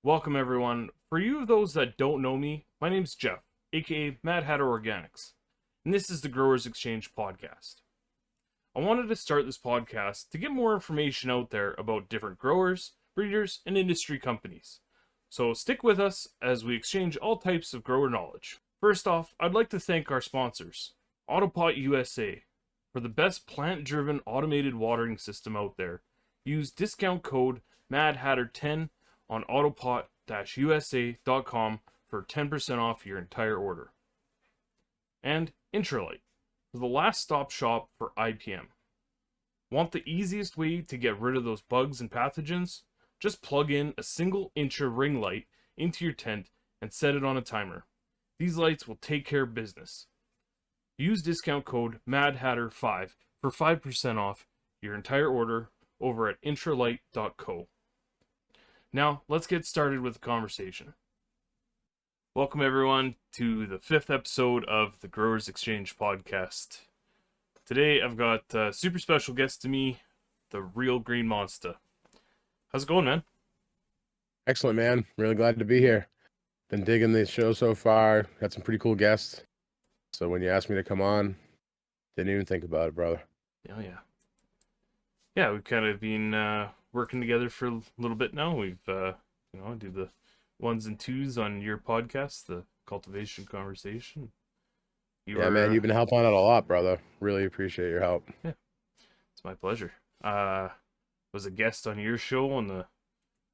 Welcome, everyone. For you of those that don't know me, my name's Jeff, aka Mad Hatter Organics, and this is the Growers Exchange podcast. I wanted to start this podcast to get more information out there about different growers, breeders, and industry companies. So stick with us as we exchange all types of grower knowledge. First off, I'd like to thank our sponsors, Autopot USA, for the best plant-driven automated watering system out there. Use discount code MADHATTER10 on autopot-usa.com for 10% off your entire order. And Intralite, for the last stop shop for IPM. Want the easiest way to get rid of those bugs and pathogens? Just plug in a single Intra ring light into your tent and set it on a timer. These lights will take care of business. Use discount code MADHATTER5 for 5% off your entire order over at intralight.co. Now, let's get started with the conversation. Welcome, everyone, to the 5th episode of the Growers Exchange podcast. Today, I've got a super special guest to me, the real Green Monsta. How's it going, man? Excellent, man. Really glad to be here. Been digging the show so far. Got some pretty cool guests. So when you asked me to come on, didn't even think about it, brother. Oh, yeah. Yeah, we've kind of been working together for a little bit now. We've, do the ones and twos on your podcast, the Cultivation Conversation. Man, you've been helping out a lot, brother. Really appreciate your help. Yeah, it's my pleasure. Was a guest on your show in the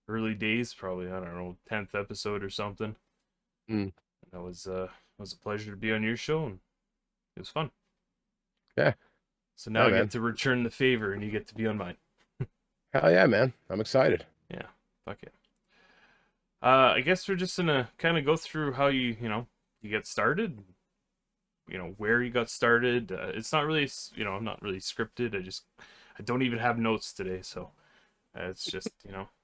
early days, probably, I don't know, 10th episode or something. Mm. That was a pleasure to be on your show, and it was fun. Yeah. So now I man. get to return the favor, and you get to be on mine. Hell yeah, man. I'm excited. Yeah, fuck it. I guess we're just gonna kind of go through how you get started, where you got started. It's not really, I'm not really scripted. I don't even have notes today, so it's just,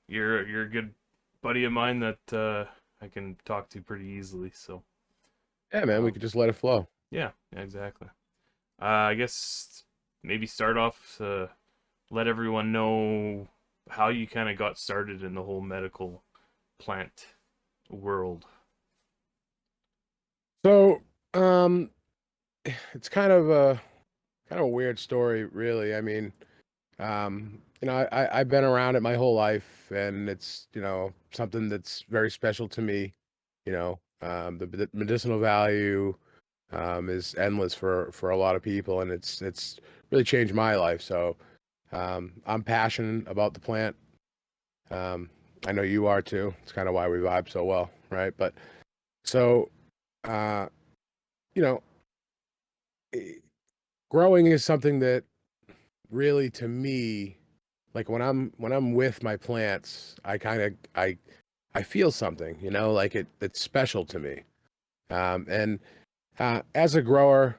you're a good buddy of mine that I can talk to pretty easily. So yeah, man, we could just let it flow. Yeah, exactly. I guess maybe start off, let everyone know how you kind of got started in the whole medical plant world. So, it's kind of a weird story, really. I mean, I've been around it my whole life, and it's, something that's very special to me. The medicinal value is endless for a lot of people, and it's really changed my life. So I'm passionate about the plant. I know you are too. It's kind of why we vibe so well, right? But so uh, you know, growing is something that really, to me, like when I'm with my plants, I feel something, like it's special to me. And as a grower,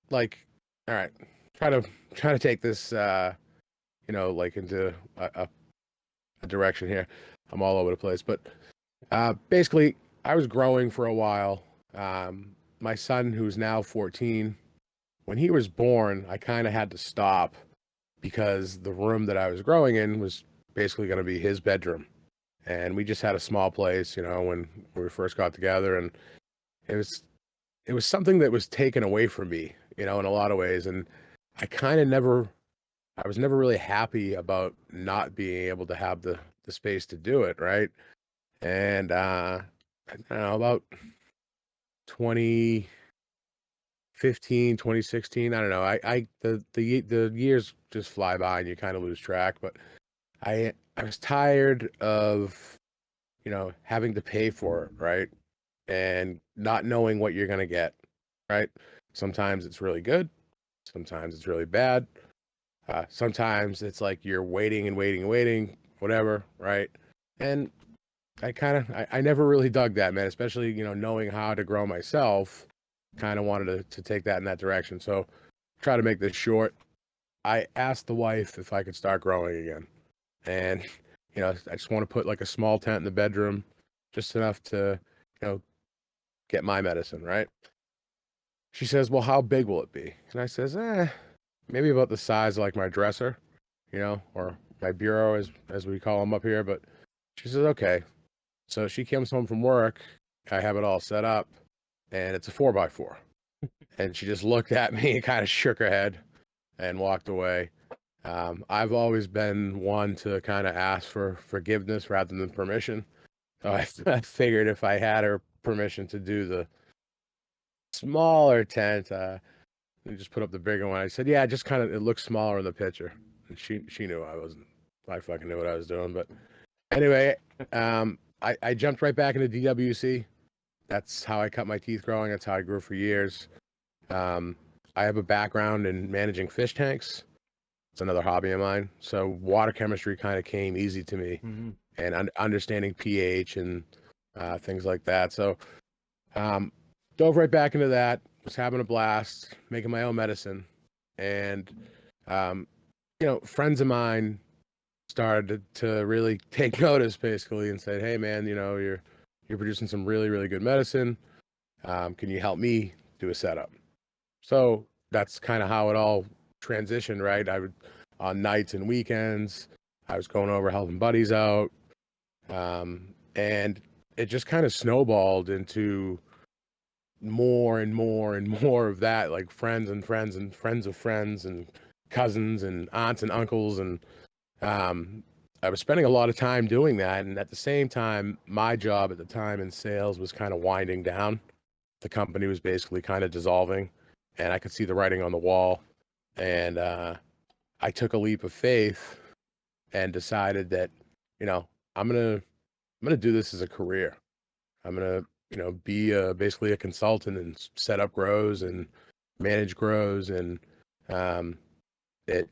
like, all right, try to take this, like into a direction here. I'm all over the place, but basically, I was growing for a while. My son, who's now 14, when he was born, I kind of had to stop because the room that I was growing in was basically going to be his bedroom. And we just had a small place, when we first got together, and it was something that was taken away from me, in a lot of ways. And I was never really happy about not being able to have the space to do it, right? And I don't know, about 2015, 2016, I don't know. The years just fly by and you kind of lose track, but I was tired of, having to pay for it, right? And not knowing what you're going to get, right? Sometimes it's really good, sometimes it's really bad. Sometimes it's like you're waiting and waiting and waiting, whatever, right? And I never really dug that, man, especially, knowing how to grow myself, kind of wanted to take that in that direction. So try to make this short. I asked the wife if I could start growing again. And, I just want to put like a small tent in the bedroom, just enough to, get my medicine, right? She says, well, how big will it be? And I says, maybe about the size of like my dresser, or my bureau, as we call them up here. But she says, okay. So she comes home from work. I have it all set up, and it's a 4x4. And she just looked at me and kind of shook her head and walked away. I've always been one to kind of ask for forgiveness rather than permission. So I figured if I had her permission to do the smaller tent, we just put up the bigger one. I said, yeah, just kind of, it looks smaller in the picture. And she knew I fucking knew what I was doing. But anyway, I jumped right back into DWC. That's how I cut my teeth growing. That's how I grew for years. I have a background in managing fish tanks. It's another hobby of mine. So water chemistry kind of came easy to me, and understanding pH and things like that. So dove right back into that. Was having a blast, making my own medicine, and friends of mine started to really take notice, basically, and said, "Hey, man, you're producing some really, really good medicine. Can you help me do a setup?" So that's kind of how it all transitioned, right? I would on nights and weekends, I was going over helping buddies out, and it just kind of snowballed into more and more and more of that, like friends and friends and friends of friends and cousins and aunts and uncles, and I was spending a lot of time doing that. And at the same time, my job at the time in sales was kind of winding down. The company was basically kind of dissolving, and I could see the writing on the wall. And I took a leap of faith and decided that, you know, I'm gonna do this as a career. I'm gonna, be basically a consultant and set up grows and manage grows, and um, it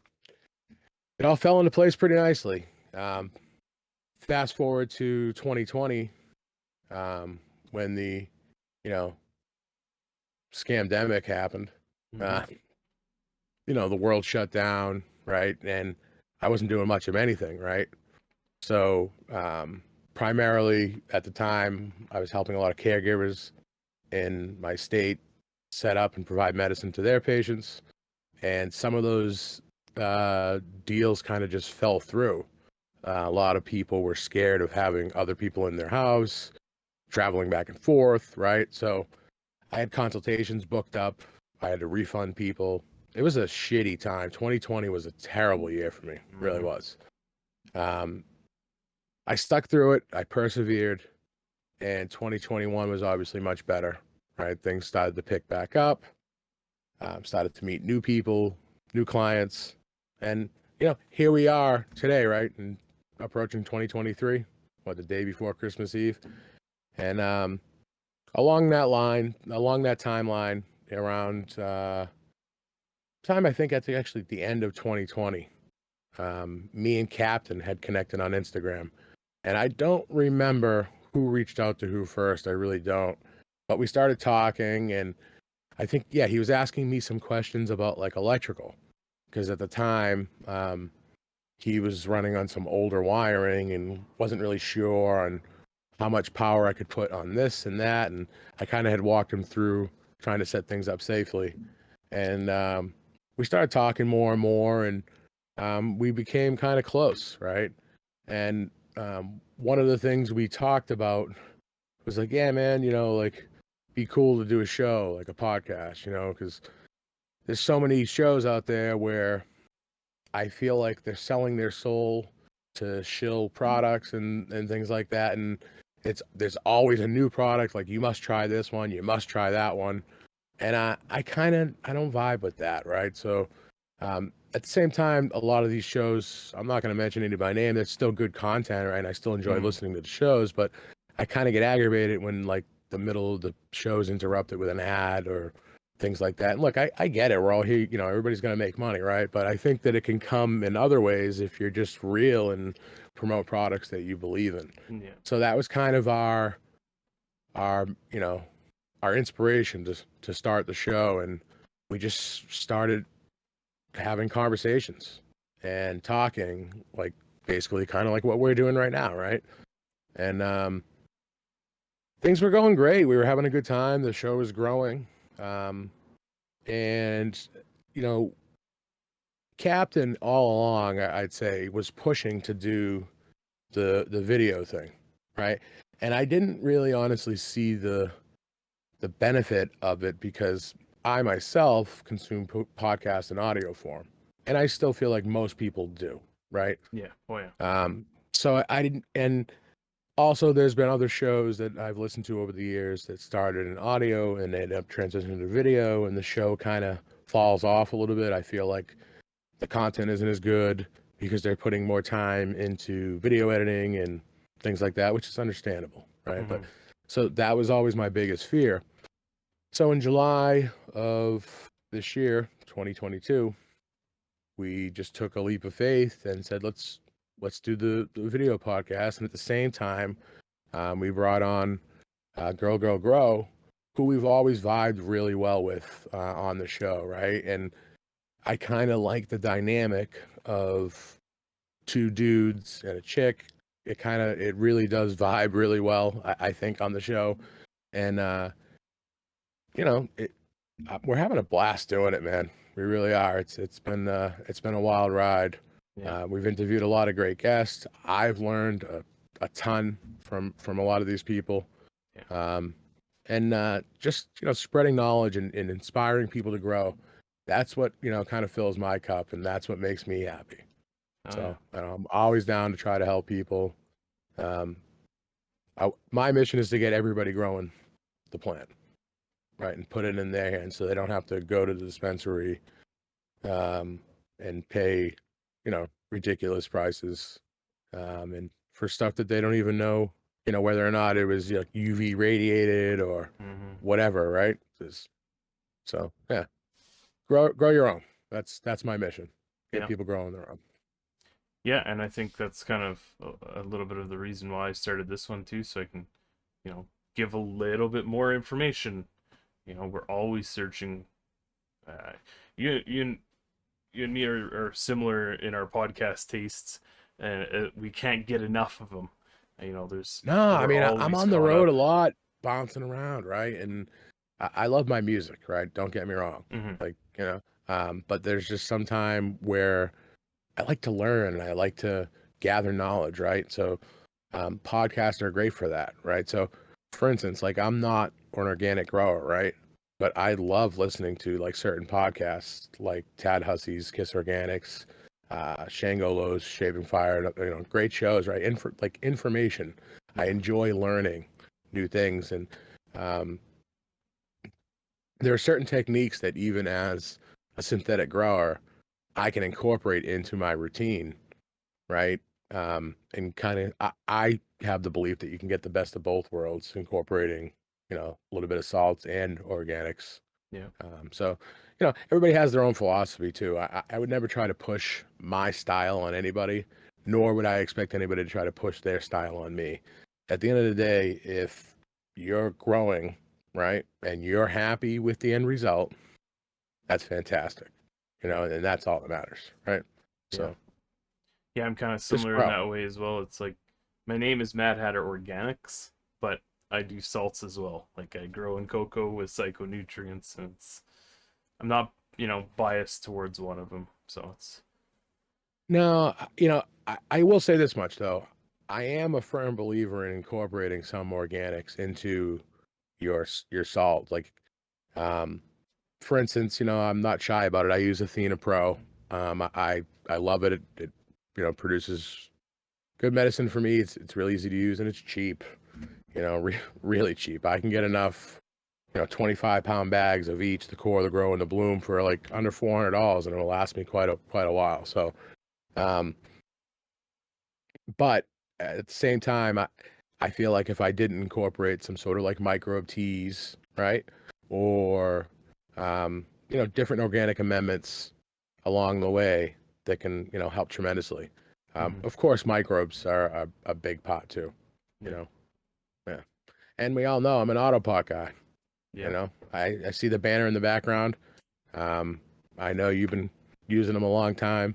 it all fell into place pretty nicely. Um, Fast forward to 2020, when the you know scamdemic happened. Uh, the world shut down, right? And I wasn't doing much of anything, right? So, primarily at the time, I was helping a lot of caregivers in my state set up and provide medicine to their patients. And some of those deals kind of just fell through. A lot of people were scared of having other people in their house, traveling back and forth, right? So I had consultations booked up. I had to refund people. It was a shitty time. 2020 was a terrible year for me. It really was. Um, I stuck through it. I persevered, and 2021 was obviously much better, right? Things started to pick back up. Started to meet new people, new clients, and here we are today, right? And approaching 2023, the day before Christmas Eve, and along that timeline, around time I think at actually the end of 2020, me and Captain had connected on Instagram, and I don't remember who reached out to who first. I really don't. But we started talking, and I think, yeah, he was asking me some questions about like electrical, because at the time, he was running on some older wiring and wasn't really sure on how much power I could put on this and that. And I kind of had walked him through trying to set things up safely. And we started talking more and more, and we became kind of close, right? And one of the things we talked about was like, yeah, man, like, be cool to do a show, like a podcast, because there's so many shows out there where I feel like they're selling their soul to shill products and things like that. And there's always a new product, like, you must try this one, you must try that one. And I don't vibe with that, right? So at the same time, a lot of these shows, I'm not going to mention any by name, there's still good content, right? And I still enjoy listening to the shows, but I kind of get aggravated when, like, the middle of the show is interrupted with an ad or things like that. And look, I get it. We're all here, everybody's going to make money, right? But I think that it can come in other ways if you're just real and promote products that you believe in. Yeah. So that was kind of our, our inspiration to start the show. And we just started having conversations and talking, like, basically kind of like what we're doing right now, right? And things were going great. We were having a good time. The show was growing. And, you know, Captain all along, I'd say, was pushing to do the video thing, right? And I didn't really honestly see the benefit of it because I myself consume podcasts in audio form, and I still feel like most people do, right? Yeah. Oh yeah. So I didn't, and also there's been other shows that I've listened to over the years that started in audio and they end up transitioning to video, and the show kind of falls off a little bit. I feel like the content isn't as good because they're putting more time into video editing and things like that, which is understandable, right? But Hmm. so that was always my biggest fear. So in July of this year, 2022, we just took a leap of faith and said, let's do the video podcast. And at the same time, we brought on Girl Girl Grow, who we've always vibed really well with on the show, right? And I kind of like the dynamic of two dudes and a chick. It really does vibe really well, I think, on the show. And you know, we're having a blast doing it, man. We really are. It's been a wild ride. Yeah. We've interviewed a lot of great guests. I've learned a ton from a lot of these people. Yeah. Um, and just spreading knowledge and inspiring people to grow. That's what kind of fills my cup, and that's what makes me happy. Oh yeah. So I'm always down to try to help people. Um, my mission is to get everybody growing the plant, right, and put it in their hands so they don't have to go to the dispensary and pay, ridiculous prices, and for stuff that they don't even know, whether or not it was UV radiated or Hmm. whatever, right? So yeah, grow your own. That's my mission. Get Yeah. people growing their own. Yeah, and I think that's kind of a little bit of the reason why I started this one too, so I can, give a little bit more information. We're always searching. Uh, you you you and me are similar in our podcast tastes, and we can't get enough of them. There's No, I we're mean I'm always on the caught road a up. lot, bouncing around, right? And I love my music, right? Don't get me wrong, Hmm. like but there's just some time where I like to learn and I like to gather knowledge, right? So podcasts are great for that, right? So for instance, like I'm not an organic grower, right? But I love listening to like certain podcasts like Tad Hussey's Kiss Organics, Shangolo's Shaving Fire, great shows, right? Like information. I Hmm. enjoy learning new things. And um, there are certain techniques that even as a synthetic grower, I can incorporate into my routine, right? And kind of, I have the belief that you can get the best of both worlds, incorporating, a little bit of salts and organics. Yeah. So, everybody has their own philosophy too. I would never try to push my style on anybody, nor would I expect anybody to try to push their style on me. At the end of the day, if you're growing, right, and you're happy with the end result, that's fantastic, Yeah. and that's all that matters, right? Yeah. So Yeah, I'm kind of just similar in grow. that way as well. It's like my name is Mad Hatter Organics, but I do salts as well. Like I grow in cocoa with psychonutrients, and I'm not, biased towards one of them. So it's No, I will say this much though. I am a firm believer in incorporating some organics into your salt. Like, um, for instance, I'm not shy about it. I use Athena Pro. I love it. It produces good medicine for me. It's really easy to use and it's cheap. Really cheap. I can get enough 25-pound bags of each, the core, the grow, and the bloom for like under $400, and it'll last me quite a while. So, um, but at the same time, I feel like if I didn't incorporate some sort of like microbe teas, right, or different organic amendments along the way that can help tremendously. hmm. Of course, microbes are a big pot too. You Yeah. know, yeah. And we all know I'm an Autopot guy. Yeah. I see the banner in the background. Um, I know you've been using them a long time.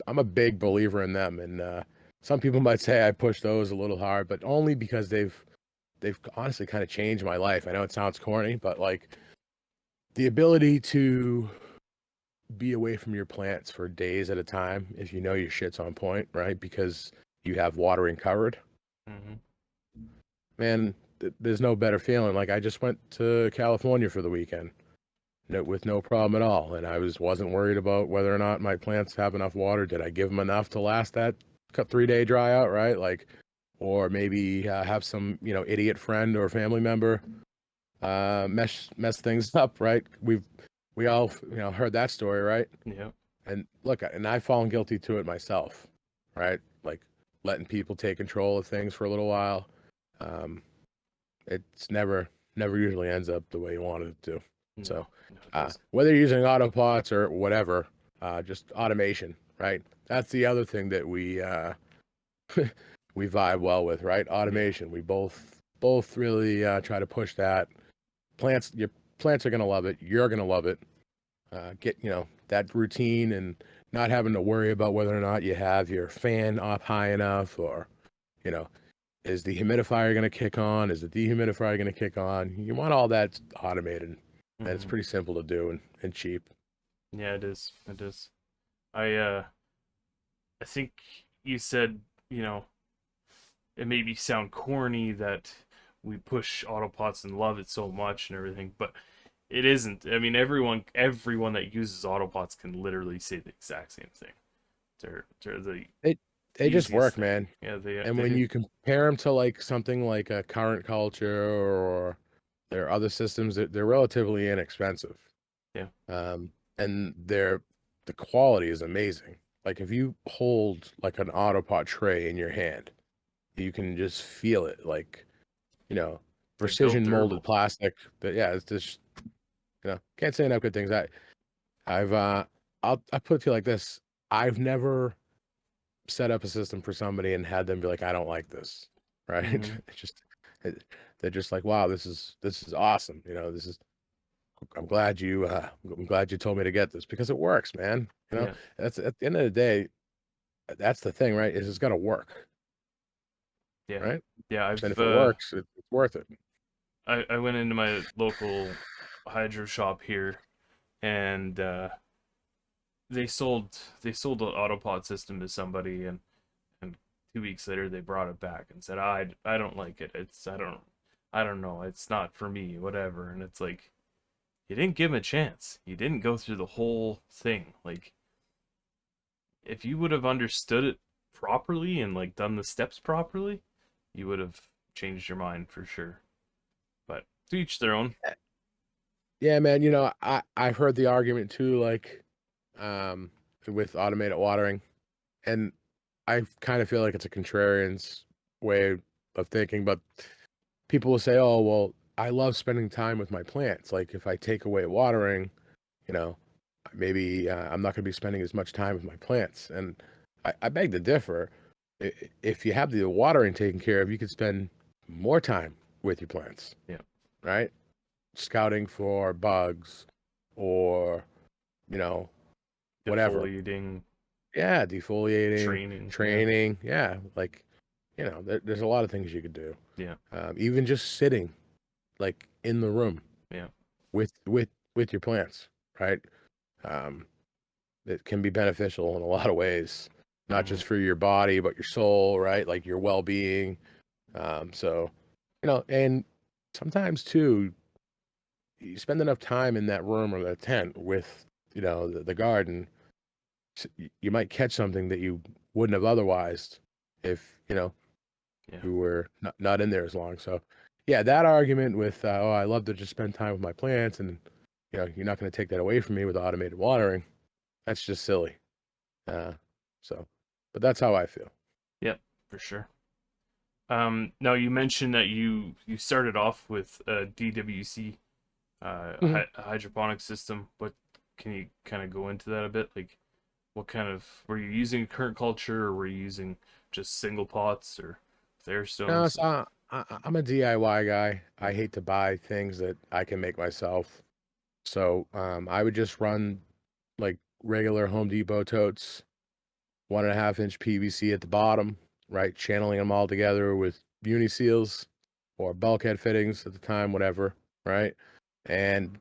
I'm a big believer in them, and some people might say I push those a little hard, but only because they've honestly kind of changed my life. I know it sounds corny, but like the ability to be away from your plants for days at a time if you know your shit's on point, right? Because you have watering covered. Hmm. Man, there's no better feeling. Like I just went to California for the weekend, with no problem at all, and I wasn't worried about whether or not my plants have enough water. Did I give them enough to last that 3-day dry out, right? Like, or maybe have some idiot friend or family member mess things up, right? We all heard that story, right? Yeah. And look, and I've fallen guilty to it myself, right? Like letting people take control of things for a little while. Um, it's never usually ends up the way you wanted it to. No, So, no, it doesn't. whether you're using Autopots or whatever, just automation, right? That's the other thing that we we vibe well with, right? Yeah. Automation. We both really try to push that. Your plants are gonna love it. You're gonna love it. Get that routine and not having to worry about whether or not you have your fan up high enough, or you know is the humidifier going to kick on, is the dehumidifier going to kick on. You want all that automated, and it's Hmm. pretty simple to do and cheap. Yeah, it is. It is. I think you said, you know, it made me sound corny that we push Autopots and love it so much and everything, but it isn't. I mean, everyone that uses Autopots can literally say the exact same thing. They're the It they just easiest work, thing. man. Yeah, And they when do. you compare them to like something like a current culture or their other systems, they're relatively inexpensive. Yeah. Um, and the quality is amazing. Like if you hold like an Autopot tray in your hand, you can just feel it. Like you know, They're built precision molded durable. plastic. That yeah, it's just can't say enough good things. I've I put it to you like this. I've never set up a system for somebody and had them be like, I don't like this. Right? Hmm. It's just it, they're just like, wow, this is awesome. This is I'm glad you told me to get this because it works, man. Yeah. That's at the end of the day, that's the thing, right? Is it's gotta work, Yeah. right? Yeah, And if it works, it's worth it. I went into my local hydro shop here, and they sold an Autopod system to somebody, and 2 weeks later they brought it back and said, I don't like it. I don't know. It's not for me, whatever. And it's like, you didn't give him a chance. You didn't go through the whole thing. Like, if you would have understood it properly and like done the steps properly, you would have changed your mind for sure. But to each their own. Yeah, man. I've heard the argument too, like um, with automated watering, and I kind of feel like it's a contrarian's way of thinking. But people will say, "Oh, well, I love spending time with my plants. Like if I take away watering, you know, maybe I'm not going to be spending as much time with my plants." And I beg to differ. If you have the watering taken care of, you could spend more time with your plants, Yeah. right? Scouting for bugs or, you know, whatever. Defoliating, Yeah, defoliating, training. Yeah. training. Yeah, like, there's a lot of things you could do. Yeah. Even just sitting like in the room Yeah. with your plants, right? Um, it can be beneficial in a lot of ways, not Hmm. just for your body, but your soul, right? Like your well-being. So, and sometimes too, you spend enough time in that room or that tent with, the garden, you might catch something that you wouldn't have otherwise if, Yeah. you were not in there as long. So, yeah, that argument with, oh, I love to just spend time with my plants and, you're not going to take that away from me with automated watering. That's just silly. Uh, so, but that's how I feel. Yep. For sure. Now you mentioned that you started off with a DWC Mhm. hydroponic system, but can you kind of go into that a bit? Like, what kind of were you using current culture, or were you using just single pots or air No, stones? so I'm a DIY guy. I hate to buy things that I can make myself. So I would just run like regular Home Depot totes, 1.5 inch PVC at the bottom, right? Channeling them all together with uni seals or bulkhead fittings at the time, whatever, right? And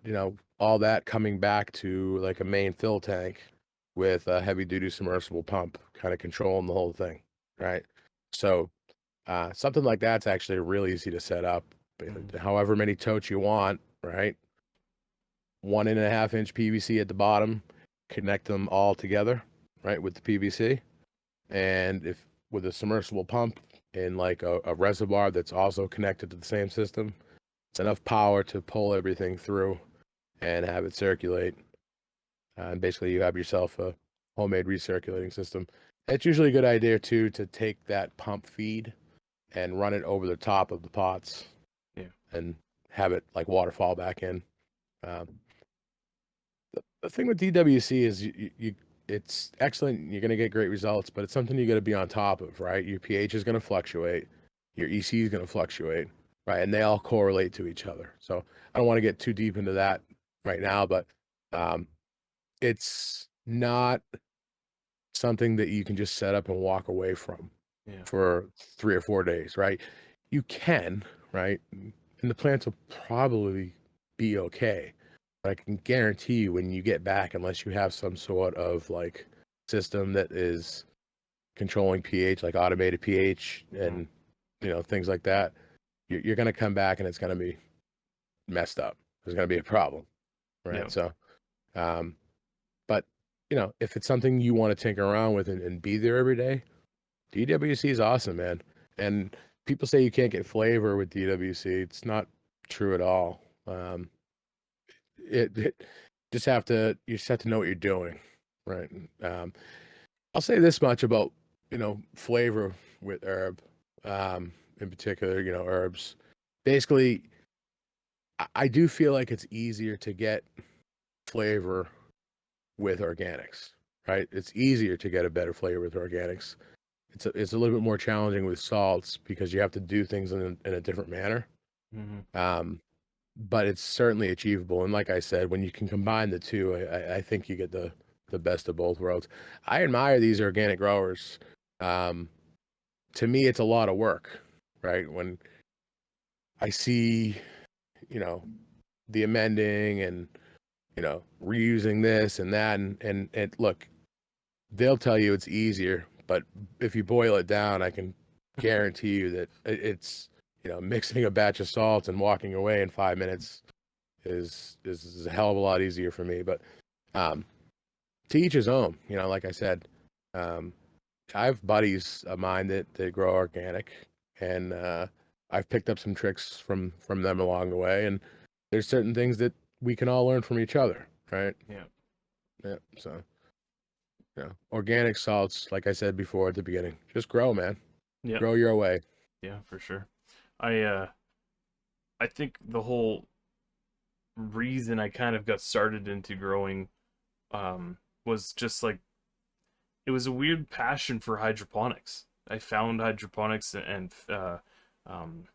all that coming back to like a main fill tank with a heavy duty submersible pump kind of controlling the whole thing, right? So something like that's actually really easy to set up. Mhm. However many totes you want, right? 1.5 inch PVC at the bottom, connect them all together, right, with the PVC. And if with a submersible pump in like a reservoir that's also connected to the same system, it's enough power to pull everything through and have it circulate. And basically, you have yourself a homemade recirculating system. It's usually a good idea too to take that pump feed and run it over the top of the pots Yeah. and have it like waterfall back in. Um, the thing with DWC is it's excellent. You're going to get great results, but it's something you got to be on top of, right? Your pH is going to fluctuate, your EC is going to fluctuate, right? And they all correlate to each other. So I don't want to get too deep into that right now, but um, it's not something that you can just set up and walk away from Yeah. for 3 or 4 days, right? You can, right? And the plants will probably be okay. But I can guarantee you when you get back, unless you have some sort of like system that is controlling pH, like automated pH Mhm. and things like that, you're going to come back and it's going to be messed up. There's going to be a problem, Yeah. right? So, um, but if it's something you want to tinker around with and be there every day, DWC is awesome, man. And people say you can't get flavor with DWC. It's not true at all. It you just have to know what you're doing, right? I'll say this much about flavor with herb, in particular, herbs. Basically, I do feel like it's easier to get flavor with organics, right? It's easier to get a better flavor with organics. It's a little bit more challenging with salts because you have to do things in a different manner. Mhm. Um, but it's certainly achievable. And like I said, when you can combine the two, I think you get the best of both worlds. I admire these organic growers. Um, to me, it's a lot of work, right? When I see, you know, the amending and reusing this and that, and look, they'll tell you it's easier, but if you boil it down, I can guarantee you that it's mixing a batch of salt and walking away in 5 minutes is a hell of a lot easier for me. But um, to each his own. Like I said, um, I have buddies of mine that grow organic, and I've picked up some tricks from them along the way. And there's certain things that we can all learn from each other, right? Yeah. Yeah. So organic salts, like I said before at the beginning, just grow, man. Yeah. Grow your way. Yeah, for sure. I think the whole reason I kind of got started into growing was just like it was a weird passion for hydroponics. I found hydroponics and um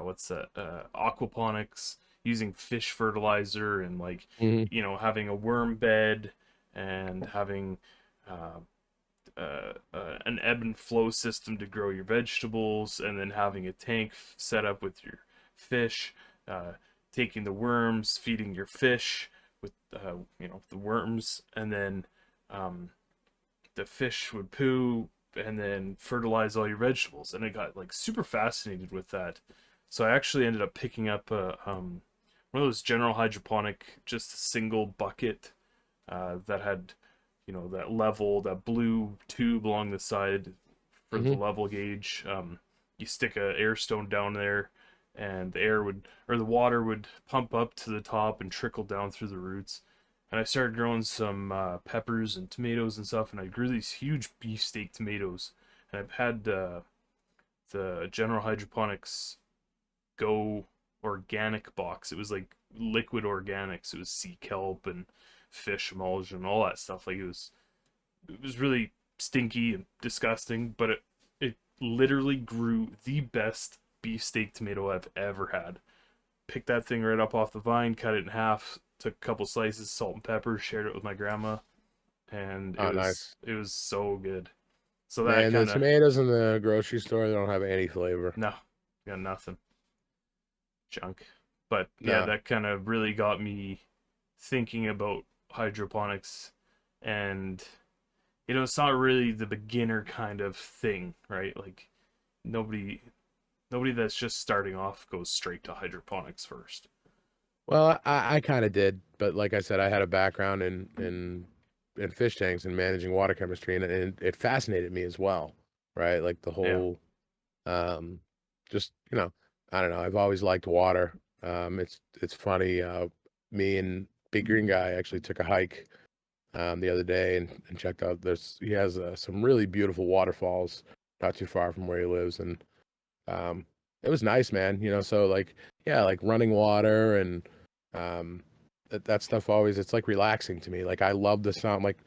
what's that? Aquaponics, using fish fertilizer and like Hmm. having a worm bed and having an ebb and flow system to grow your vegetables, and then having a tank set up with your fish, uh, taking the worms, feeding your fish with the worms, and then um, the fish would poo and then fertilize all your vegetables. And I got like super fascinated with that. So I actually ended up picking up one of those general hydroponic, just a single bucket that had that level, that blue tube along the side for the Hmm. level gauge. You stick a air stone down there, and the air would or the water would pump up to the top and trickle down through the roots. And I started growing some peppers and tomatoes and stuff, and I grew these huge beefsteak tomatoes. And I've had the General Hydroponics Go organic box. It was like liquid organics. It was sea kelp and fish emulsion and all that stuff. Like it was really stinky and disgusting, but it literally grew the best beefsteak tomato I've ever had. Picked that thing right up off the vine, cut it in half, took a couple slices, salt and pepper, shared it with my grandma, and it Oh, was nice. it was so good. So that Man, the kind of tomatoes in the grocery store, they don't have any flavor. no, got nothing, junk. But yeah, No. that kind of really got me. thinking about hydroponics, and it's not really the beginner kind of thing, right? Like nobody nobody that's just starting off goes straight to hydroponics first. Well, I kind of did, but like I said, I had a background in fish tanks and managing water chemistry, and it fascinated me as well, right? Like the Yeah. whole, um, just I don't know. I've always liked water. It's funny. Me and Big Green Guy actually took a hike the other day and checked out. He has some really beautiful waterfalls not too far from where he lives, and um, it was nice, man. So like, yeah, like running water and that stuff always, it's like relaxing to me. Like I love the sound. Like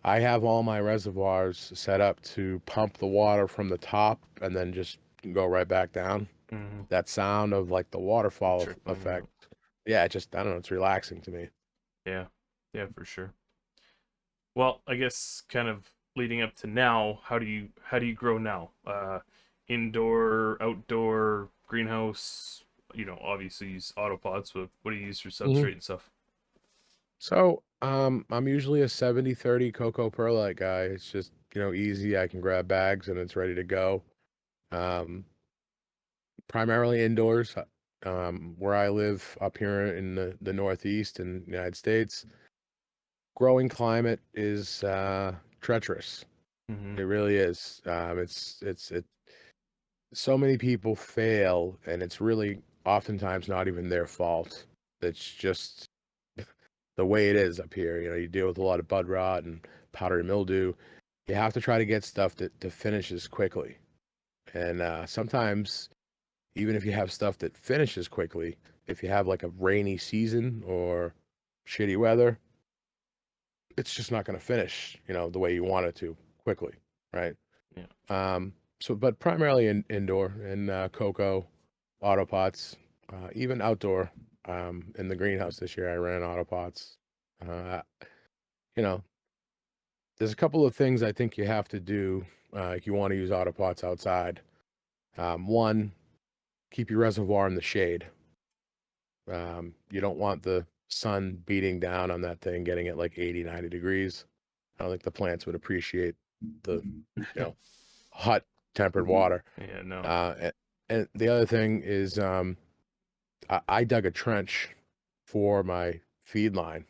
I have all my reservoirs set up to pump the water from the top and then just go right back down. Mm-hmm. That sound of like the waterfall Trickling effect. out. Yeah, it just, I don't know, it's relaxing to me. Yeah. Yeah, for sure. Well, I guess kind of leading up to now, how do you grow now? Indoor, outdoor, greenhouse. Obviously use autopots, but what do you use for hmm substrate and stuff? So, I'm usually a 70/30 cocoa perlite guy. It's just, easy. I can grab bags and it's ready to go. Um, Primarily indoors. Where I live up here in the Northeast in the United States, growing climate is treacherous. Mm-hmm. It really is. So many people fail, and it's really oftentimes not even their fault. It's just the way it is up here. You deal with a lot of bud rot and powdery mildew. You have to try to get stuff that finishes quickly. And sometimes, even if you have stuff that finishes quickly, if you have like a rainy season or shitty weather, it's just not going to finish, the way you want it to quickly, right? Yeah. But primarily indoor in cocoa, autopots, even outdoor. In the greenhouse this year, I ran autopots. Uh, you know, there's a couple of things I think you have to do if you want to use autopots outside. One, keep your reservoir in the shade. You don't want the sun beating down on that thing, getting it like 80, 90 degrees. I don't think the plants would appreciate the, hot tempered water. Yeah, no. And the other thing is, I dug a trench for my feed line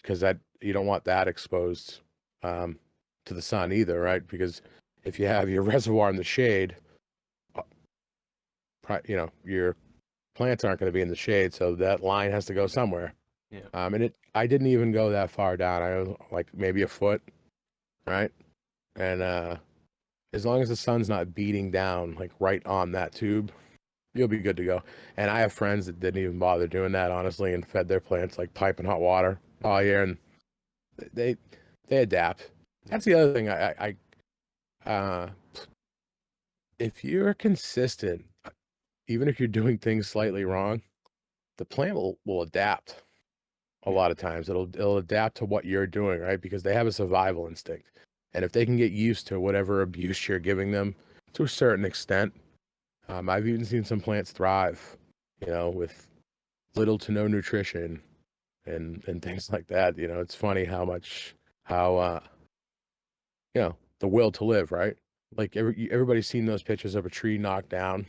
because that you don't want that exposed um, to the sun either, right? Because if you have your reservoir in the shade, uh, your plants aren't going to be in the shade, so that line has to go somewhere. Yeah. And I didn't even go that far down. I was like maybe a foot, right? And as long as the sun's not beating down like right on that tube, you'll be good to go. And I have friends that didn't even bother doing that, honestly, and fed their plants like piping hot water all year, and they they adapt. That's the other thing. If you're consistent, even if you're doing things slightly wrong, the plant will adapt. A Yeah. lot of times, it'll adapt to what you're doing, right? Because they have a survival instinct, and if they can get used to whatever abuse you're giving them to a certain extent, I've even seen some plants thrive, with little to no nutrition and things like that. It's funny how the will to live, right? Like everybody's seen those pictures of a tree knocked down,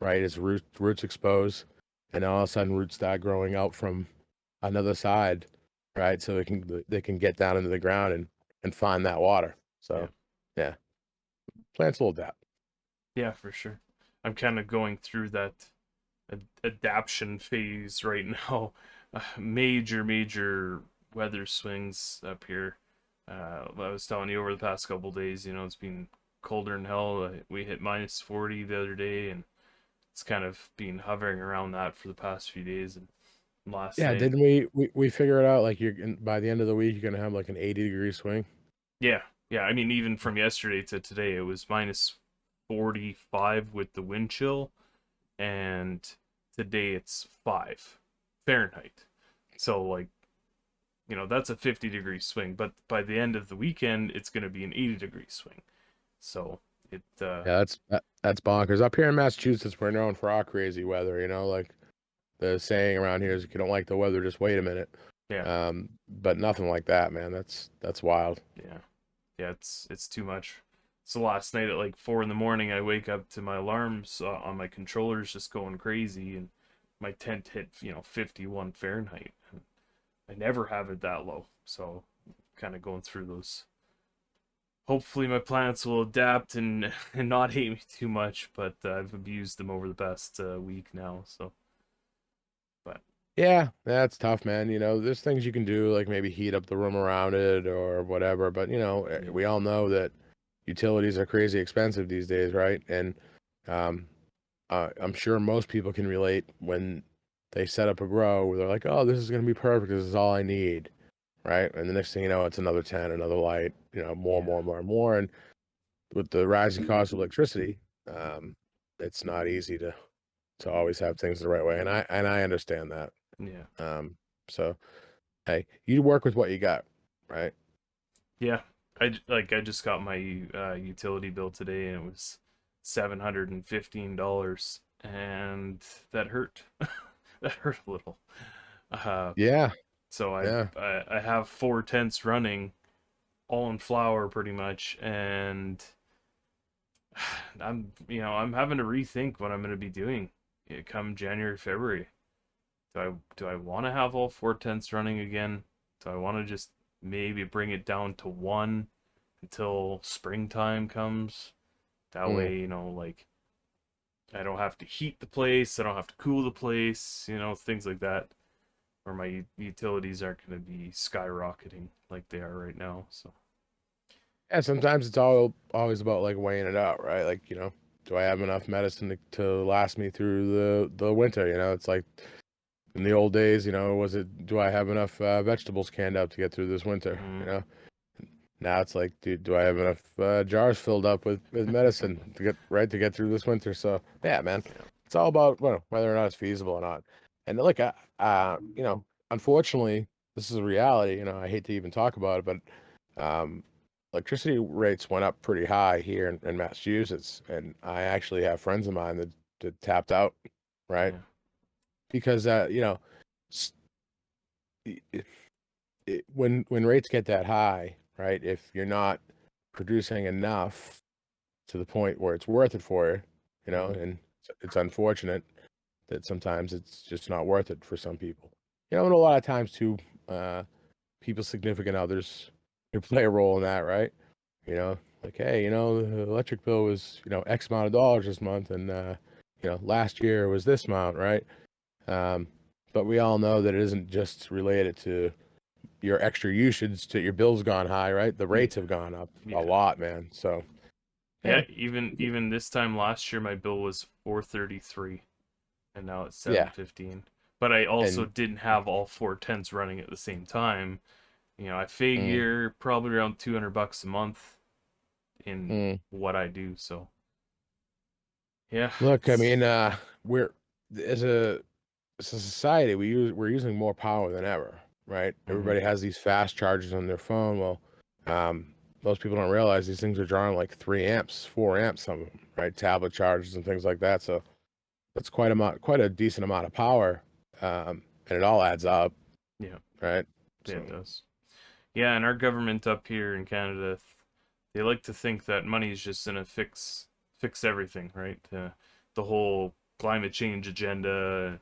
right? Its roots exposed, and all of a sudden roots start growing out from another side, right? So they can get down into the ground and find that water. Yeah. So yeah, plants will adapt. Yeah, for sure. I'm kind of going through that adaption phase right now. Major weather swings up here. I was telling you over the past couple days, it's been colder than hell. We hit minus 40 the other day, and it's kind of been hovering around that for the past few days. And last Yeah, night, didn't we figure it out? Like by the end of the week, you're gonna have like an 80-degree swing. yeah, yeah. I mean, even from yesterday to today, it was minus 45 with the wind chill, and today it's 5 Fahrenheit. So like, that's a 50-degree swing, but by the end of the weekend it's going to be an 80-degree swing. So it Yeah, that's bonkers. Up here in Massachusetts, we're known for our crazy weather. Like the saying around here is if you don't like the weather, just wait a minute. Yeah. But nothing like that, man. That's wild. Yeah. Yeah, it's too much. So last night at like 4 in the morning, I wake up to my alarms on my controllers just going crazy, and my tent hit 51 Fahrenheit. And I never have it that low, so kind of going through those. Hopefully, my plants will adapt and and not hate me too much, but I've abused them over the past week now. So, but Yeah, that's tough, man. There's things you can do, like maybe heat up the room around it or whatever. But yeah, we all know that utilities are crazy expensive these days, right? And um, I'm sure most people can relate when they set up a grow where they're like, "Oh, this is gonna be perfect. This is all I need," right? And the next thing you know, it's another 10, another light, more, yeah, more, more, and more. And with the rising cost of electricity, um, it's not easy to always have things the right way. And I understand that. yeah. Um, so hey, you work with what you got, right? Yeah, I just got my utility bill today, and it was $715, and that hurt. That hurt a little. Uh, Yeah, so yeah. I have four tents running, all in flower pretty much, and I'm having to rethink what I'm going to be doing come January, February. Do I want to have all four tents running again? Do I want to just maybe bring it down to one until springtime comes? That Mm. way, like I don't have to heat the place, I don't have to cool the place, things like that. Or my utilities aren't going to be skyrocketing like they are right now. So Yeah, sometimes it's always about like weighing it out, right? Like, do I have enough medicine to last me through the winter? It's like in the old days, was it do I have enough vegetables canned up to get through this winter? mm, Now it's like, do I have enough jars filled up with medicine to get through this winter? So yeah, man, yeah, it's all about whether or not it's feasible or not. And look, unfortunately, this is a reality. I hate to even talk about it, but electricity rates went up pretty high here in Massachusetts, and I actually have friends of mine that tapped out, right? yeah, Because s- when rates get that high, right? If you're not producing enough to the point where it's worth it for you, mm, and it's unfortunate that sometimes it's just not worth it for some people. And a lot of times too, people's significant others can play a role in that, right? Like, hey, the electric bill was, X amount of dollars this month, and last year was this amount, right? Um, but we all know that it isn't just related to your extra usage to your bills gone high, right? The rates yeah, have gone up a yeah. lot, man. So Yeah, yeah, even this time last year my bill was 433 and now it's yeah, 715. But I also and didn't have all four tents running at the same time. I mm, figure probably around $200 a month in mm. what I do. So yeah, Look, I it's mean, we're as a society, we're using more power than ever, right? mhm, Everybody has these fast chargers on their phone. Well, most people don't realize these things are drawing like 3 amps, 4 amps, some of them, right? Tablet chargers and things like that. So that's quite a decent amount of power, and it all adds up, yeah, right? yeah, So it does. Yeah, and our government up here in Canada, they like to think that money is just gonna fix everything, right? The whole climate change agenda,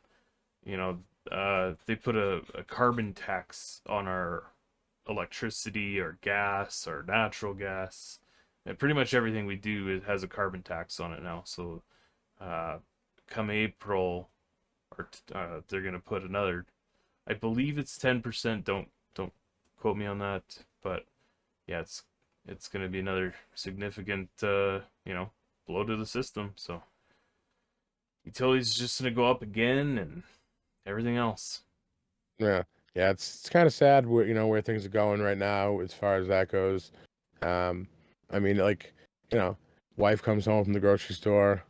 you know, they put a carbon tax on our electricity or gas or natural gas. And pretty much everything we do has a carbon tax on it now. So uh, come April, or they're gonna put another. I believe it's 10%. Don't quote me on that, but yeah, it's gonna be another significant blow to the system. So utilities just gonna go up again and everything else. yeah, yeah, it's kind of sad where where things are going right now as far as that goes. Um, I mean, like, you know, wife comes home from the grocery store,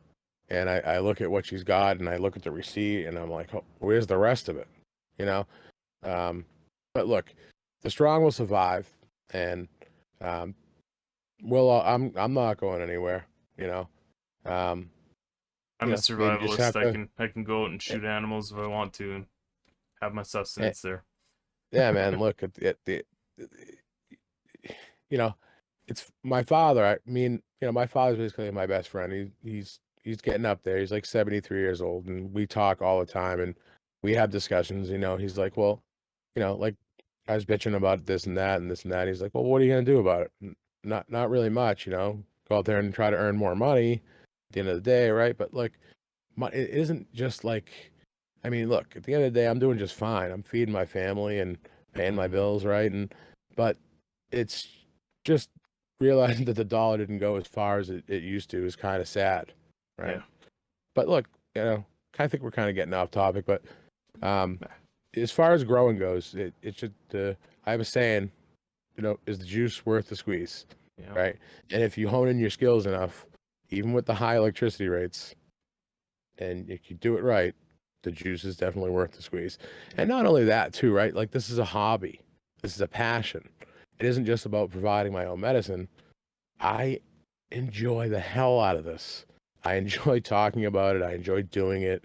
and I look at what she's got, and I look at the receipt, and I'm like, oh, where's the rest of it? You know? Um, but look, the strong will survive, and um, I'm not going anywhere. You know, um, I'm a maybe just survivalist. have to. I can go out and shoot animals if I want to and have my eh, sustenance there. Yeah, man. Look at you know, it's my father. I mean, my father's basically my best friend. He's getting up there. He's like 73 years old, and we talk all the time, and we have discussions. He's like, well, like I was bitching about this and that and this and that. He's like, well, what are you gonna do about it? Not really much. Go out there and try to earn more money at the end of the day, right? But like, it isn't just like, I mean, look, at the end of the day, I'm doing just fine. I'm feeding my family and paying my Hmm. bills, right? But it's just realizing that the dollar didn't go as far as it used to is kind of sad, right? Yeah. But look, I think we're kind of getting off topic, but um, as far as growing goes, it should. I have a saying, is the juice worth the squeeze, Yeah. right? And if you hone in your skills enough, even with the high electricity rates, and if you do it right, the juice is definitely worth the squeeze. And not only that, too, right? Like this is a hobby, this is a passion. It isn't just about providing my own medicine. I enjoy the hell out of this. I enjoy talking about it. I enjoy doing it.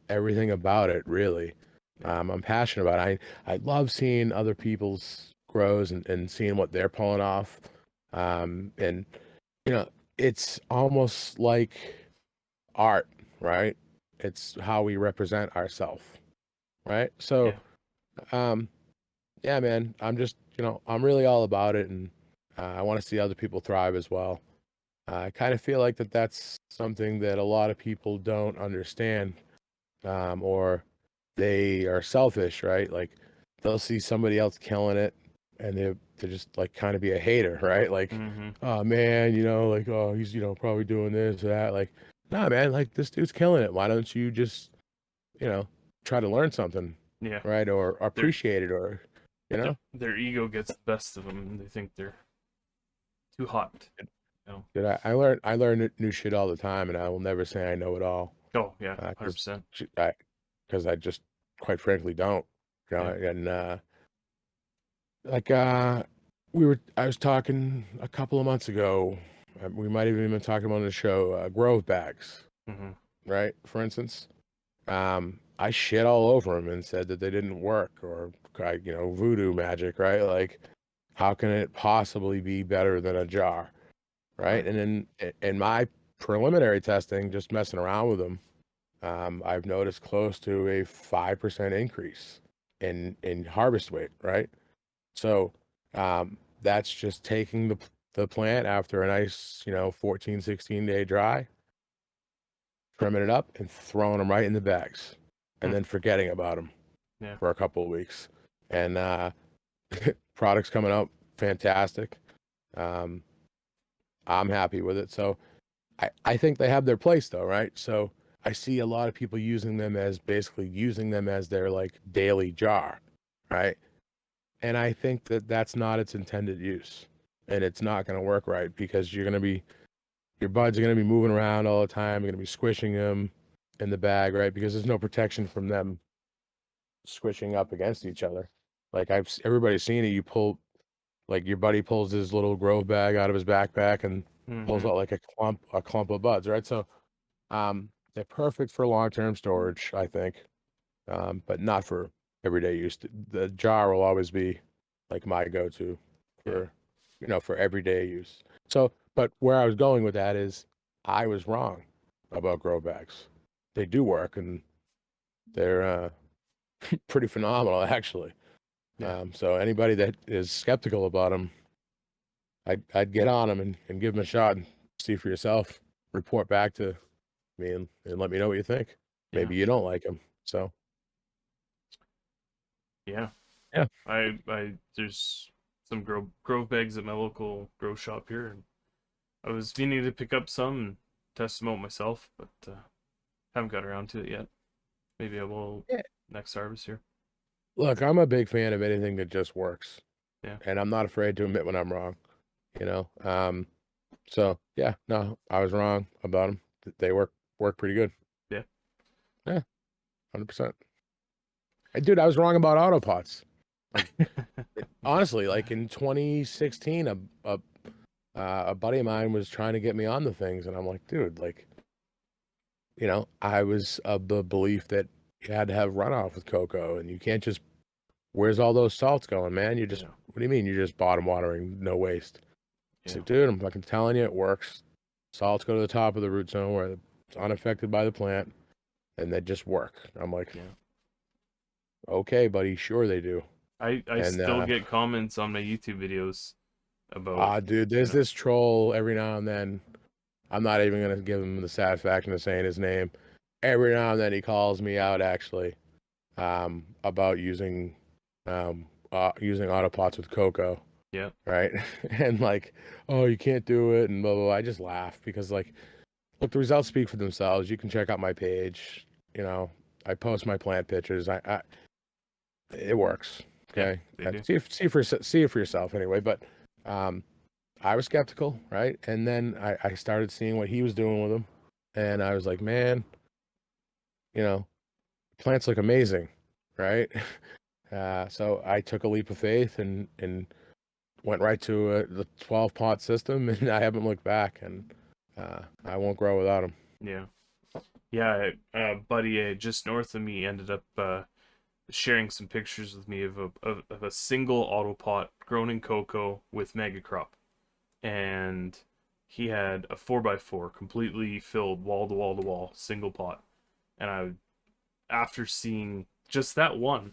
Everything about it, really. Yeah. I'm passionate about it. I love seeing other people's grows and seeing what they're pulling off. And you know, it's almost like art, right? It's how we represent ourselves, right? So, Yeah. um, yeah, man, I'm really all about it, and I want to see other people thrive as well. I kind of feel like that's something that a lot of people don't understand, or they are selfish, right? Like they'll see somebody else killing it, and they just like kind of be a hater, right? Like, Hmm. oh man, like, oh, he's probably doing this or that. Like, nah, man, like this dude's killing it. Why don't you just you know try to learn something, Yeah. right? Or Their appreciate it, or you know. their ego gets the best of them, and they think they're too hot. You know? Dude, I learn new shit all the time, and I will never say I know it all, Oh yeah, 'cause 100%. I just quite frankly don't, Yeah. and like I was talking a couple of months ago. We might have even been talking on the show. Grove bags, Hmm. right? For instance, I shit all over them and said that they didn't work, or voodoo magic, right? Like, how can it possibly be better than a jar, right? Right. And then in my preliminary testing, just messing around with them, I've noticed close to a 5% increase in harvest weight, right? So that's just taking the plant after a nice, 14, 16-day dry, trimming it up and throwing them right in the bags, Hmm. and then forgetting about them Yeah. for a couple of weeks. And products coming out fantastic. Um, I'm happy with it. So I think they have their place though, right? So I see a lot of people basically using them as their like daily jar, right? And I think that that's not its intended use. And it's not going to work right because your buds are going to be moving around all the time. You're going to be squishing them in the bag, right? Because there's no protection from them squishing up against each other. Like everybody's seen it. You pull, like your buddy pulls his little grow bag out of his backpack and pulls Hmm. out like a clump of buds, right? So, they're perfect for long-term storage, I think, but not for everyday use. The jar will always be like my go-to Yeah. for, for everyday use. So, but where I was going with that is I was wrong about grow bags. They do work and they're pretty phenomenal, actually. Yeah. So anybody that is skeptical about them, I'd get on them and give them a shot and see for yourself. Report back to me and let me know what you think. Yeah. Maybe you don't like them. So Yeah. yeah, I there's some grove bags at my local grow shop here, and I was meaning to pick up some and test them out myself, but haven't got around to it yet. Maybe I will yeah. next harvest here. Look, I'm a big fan of anything that just works, Yeah. and I'm not afraid to admit when I'm wrong. You know. So yeah, no, I was wrong about them. They work pretty good. Yeah. Yeah, 100%. Hey, dude, I was wrong about Autopots. Like honestly, like in 2016, a buddy of mine was trying to get me on the things, and I'm like, dude, like I was of the belief that you had to have runoff with cocoa, and you can't just. Where's all those salts going, man? Yeah. What do you mean? You're just bottom watering, no waste. It's Yeah. like, dude, I'm fucking telling you, it works. Salts go to the top of the root zone where it's unaffected by the plant, and they just work. I'm like, Yeah. okay, buddy, sure they do. I And still get comments on my YouTube videos about, dude, you there's know, this troll every now and then. I'm not even gonna give him the satisfaction of saying his name. Every now and then he calls me out actually, about using Autopots with cocoa, yeah. right? And like, oh, you can't do it, and blah blah blah. I just laugh because like, look, the results speak for themselves. You can check out my page. You know, I post my plant pictures. It works. Yeah, Okay, they do. see it for yourself anyway. But um, I was skeptical, right? And then I started seeing what he was doing with them, and I was like, man, you know, plants look amazing, right? So I took a leap of faith and went right to the 12 pot system, and I haven't looked back, and I won't grow without them. Yeah. Yeah, buddy just north of me ended up sharing some pictures with me of a single autopot grown in cocoa with mega crop. And he had a 4x4 completely filled wall to wall to wall, single pot. And after seeing just that one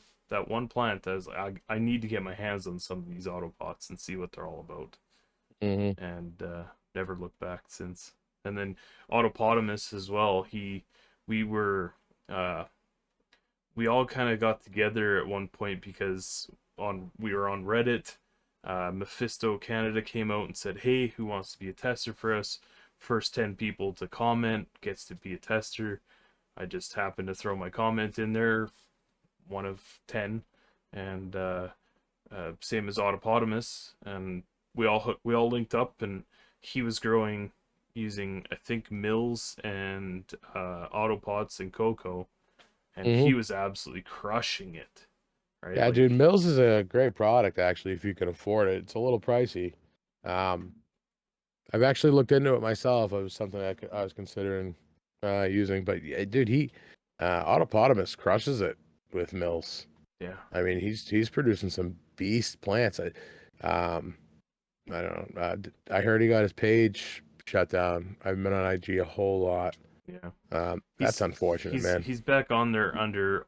plant, I was like, I need to get my hands on some of these autopots and see what they're all about. Hmm. And never looked back since. And then Autopotamus as well. We were, uh, we all kind of got together at one point because we were on Reddit. Mephisto Canada came out and said, "Hey, who wants to be a tester for us? First 10 people to comment gets to be a tester." I just happened to throw my comment in there, one of 10, and same as Autopotamus, and we all linked up, and he was growing using I think mills and Autopots and cocoa, and Hmm. he was absolutely crushing it, right? Yeah, dude, Like, Mills is a great product actually if you can afford it. It's a little pricey. Um, I've actually looked into it myself. It was something I was considering using, but yeah, dude, Autopotamus crushes it with Mills. yeah, I mean, he's producing some beast plants. Um, I don't know. I heard he got his page shut down. I've been on IG a whole lot. yeah. That's unfortunate, man. He's back on there under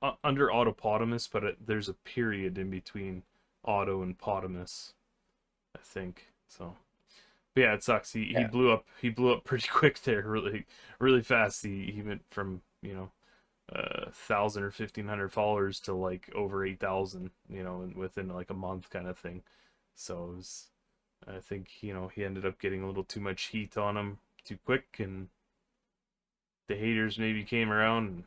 Autopotamus, but there's a period in between Auto and Potamus, I think. So, but yeah, it sucks. He Yeah. blew up. He blew up pretty quick there, really fast. He went from 1,000 or 1,500 followers to like over 8,000, within like a month kind of thing. So I think he ended up getting a little too much heat on him too quick, and the haters maybe came around. And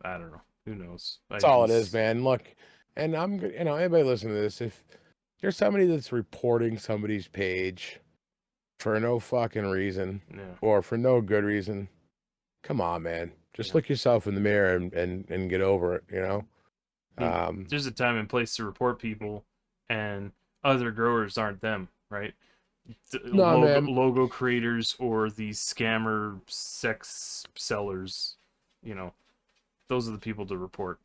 I don't know. Who knows? That's all it is, man. Look, and anybody listening to this, if you're somebody that's reporting somebody's page for no fucking reason Yeah, or for no good reason, come on, man. Just yeah. look yourself in the mirror and get over it, I mean, Um, there's a time and place to report people, and other growers aren't them, right? no, man, Logo creators or these scammer sex sellers, you know, those are the people to report.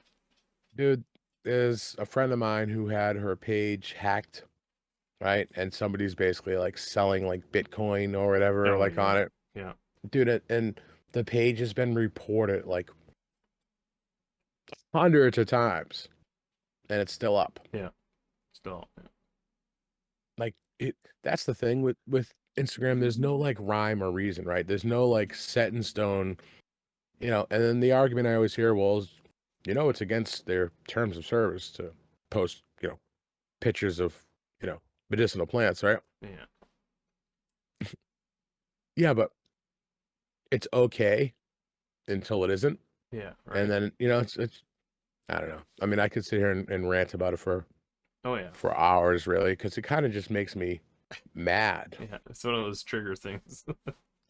dude, there's a friend of mine who had her page hacked, right? And somebody's basically like selling like Bitcoin or whatever, Oh like yeah, on it. yeah, Dude, and the page has been reported like hundreds of times and it's still up. yeah. Still, Like that's the thing with Instagram, there's no like rhyme or reason, right? There's no like set in stone, and then the argument I always hear, well, is, it's against their terms of service to post, pictures of, medicinal plants, right? yeah, Yeah, but it's okay until it isn't. yeah. And Right. then, it's I don't know. I mean, I could sit here and rant about it Oh yeah, for hours really, because it kind of just makes me mad. yeah. It's one of those trigger things.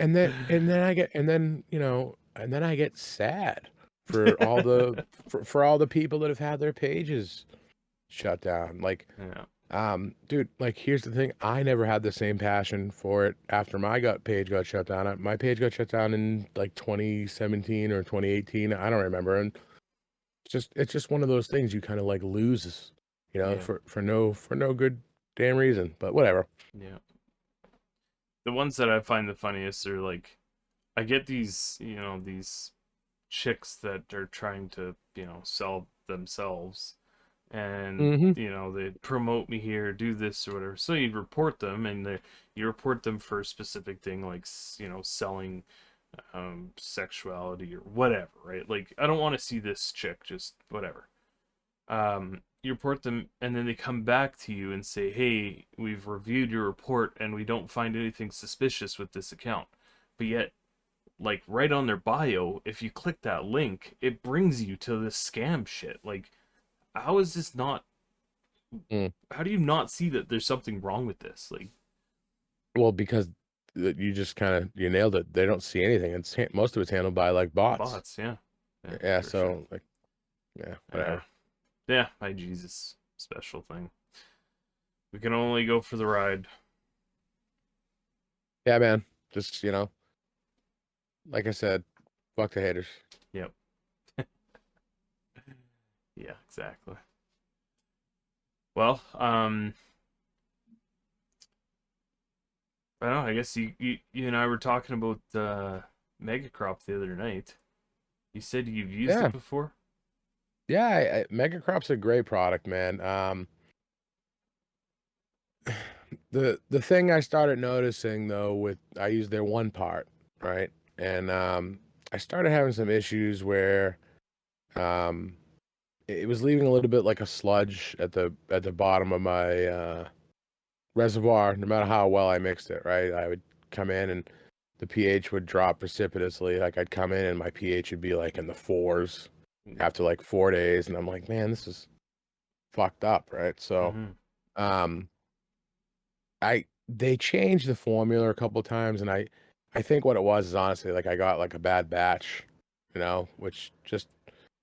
And then I get sad for all the people that have had their pages shut down. Like, Yeah, Dude, like here's the thing. I never had the same passion for it after my gut page got shut down. My page got shut down in like 2017 or 2018. I don't remember. And it's just one of those things you kind of like lose, Yeah, for no good damn reason. But whatever. yeah. The ones that I find the funniest are like, I get these, these chicks that are trying to, sell themselves, and Mm-hmm. they promote me here, do this or whatever. So you report them, and you report them for a specific thing, like selling sexuality or whatever, right? Like, I don't want to see this chick, just whatever. You report them, and then they come back to you and say, hey, we've reviewed your report and we don't find anything suspicious with this account. But yet, like, right on their bio, if you click that link, it brings you to this scam shit. Like, how is this not, Mm. how do you not see that there's something wrong with this? Like, Well, because you just kind of you nailed it. They don't see anything. Most of it's handled by like bots. bots, yeah. Yeah, Yeah. for sure. So like, yeah, Yeah. whatever. Yeah, my Jesus. Special thing. We can only go for the ride. Yeah, man. Just like I said, fuck the haters. Yep. Yeah, exactly. Well, I don't know. I guess you and I were talking about Mega Crop the other night. You said you've used it Yeah. before. Yeah, Mega Crop's a great product, man. The thing I started noticing though with I use their one part, right? And I started having some issues where um it was leaving a little bit like a sludge at the bottom of my reservoir, no matter how well I mixed it, right? I would come in and the pH would drop precipitously. Like I'd come in and my pH would be like in the fours after like 4 days, and I'm like, man, this is fucked up, right? So, Mm-hmm. um, they changed the formula a couple times, and I think what it was is honestly like I got like a bad batch, which just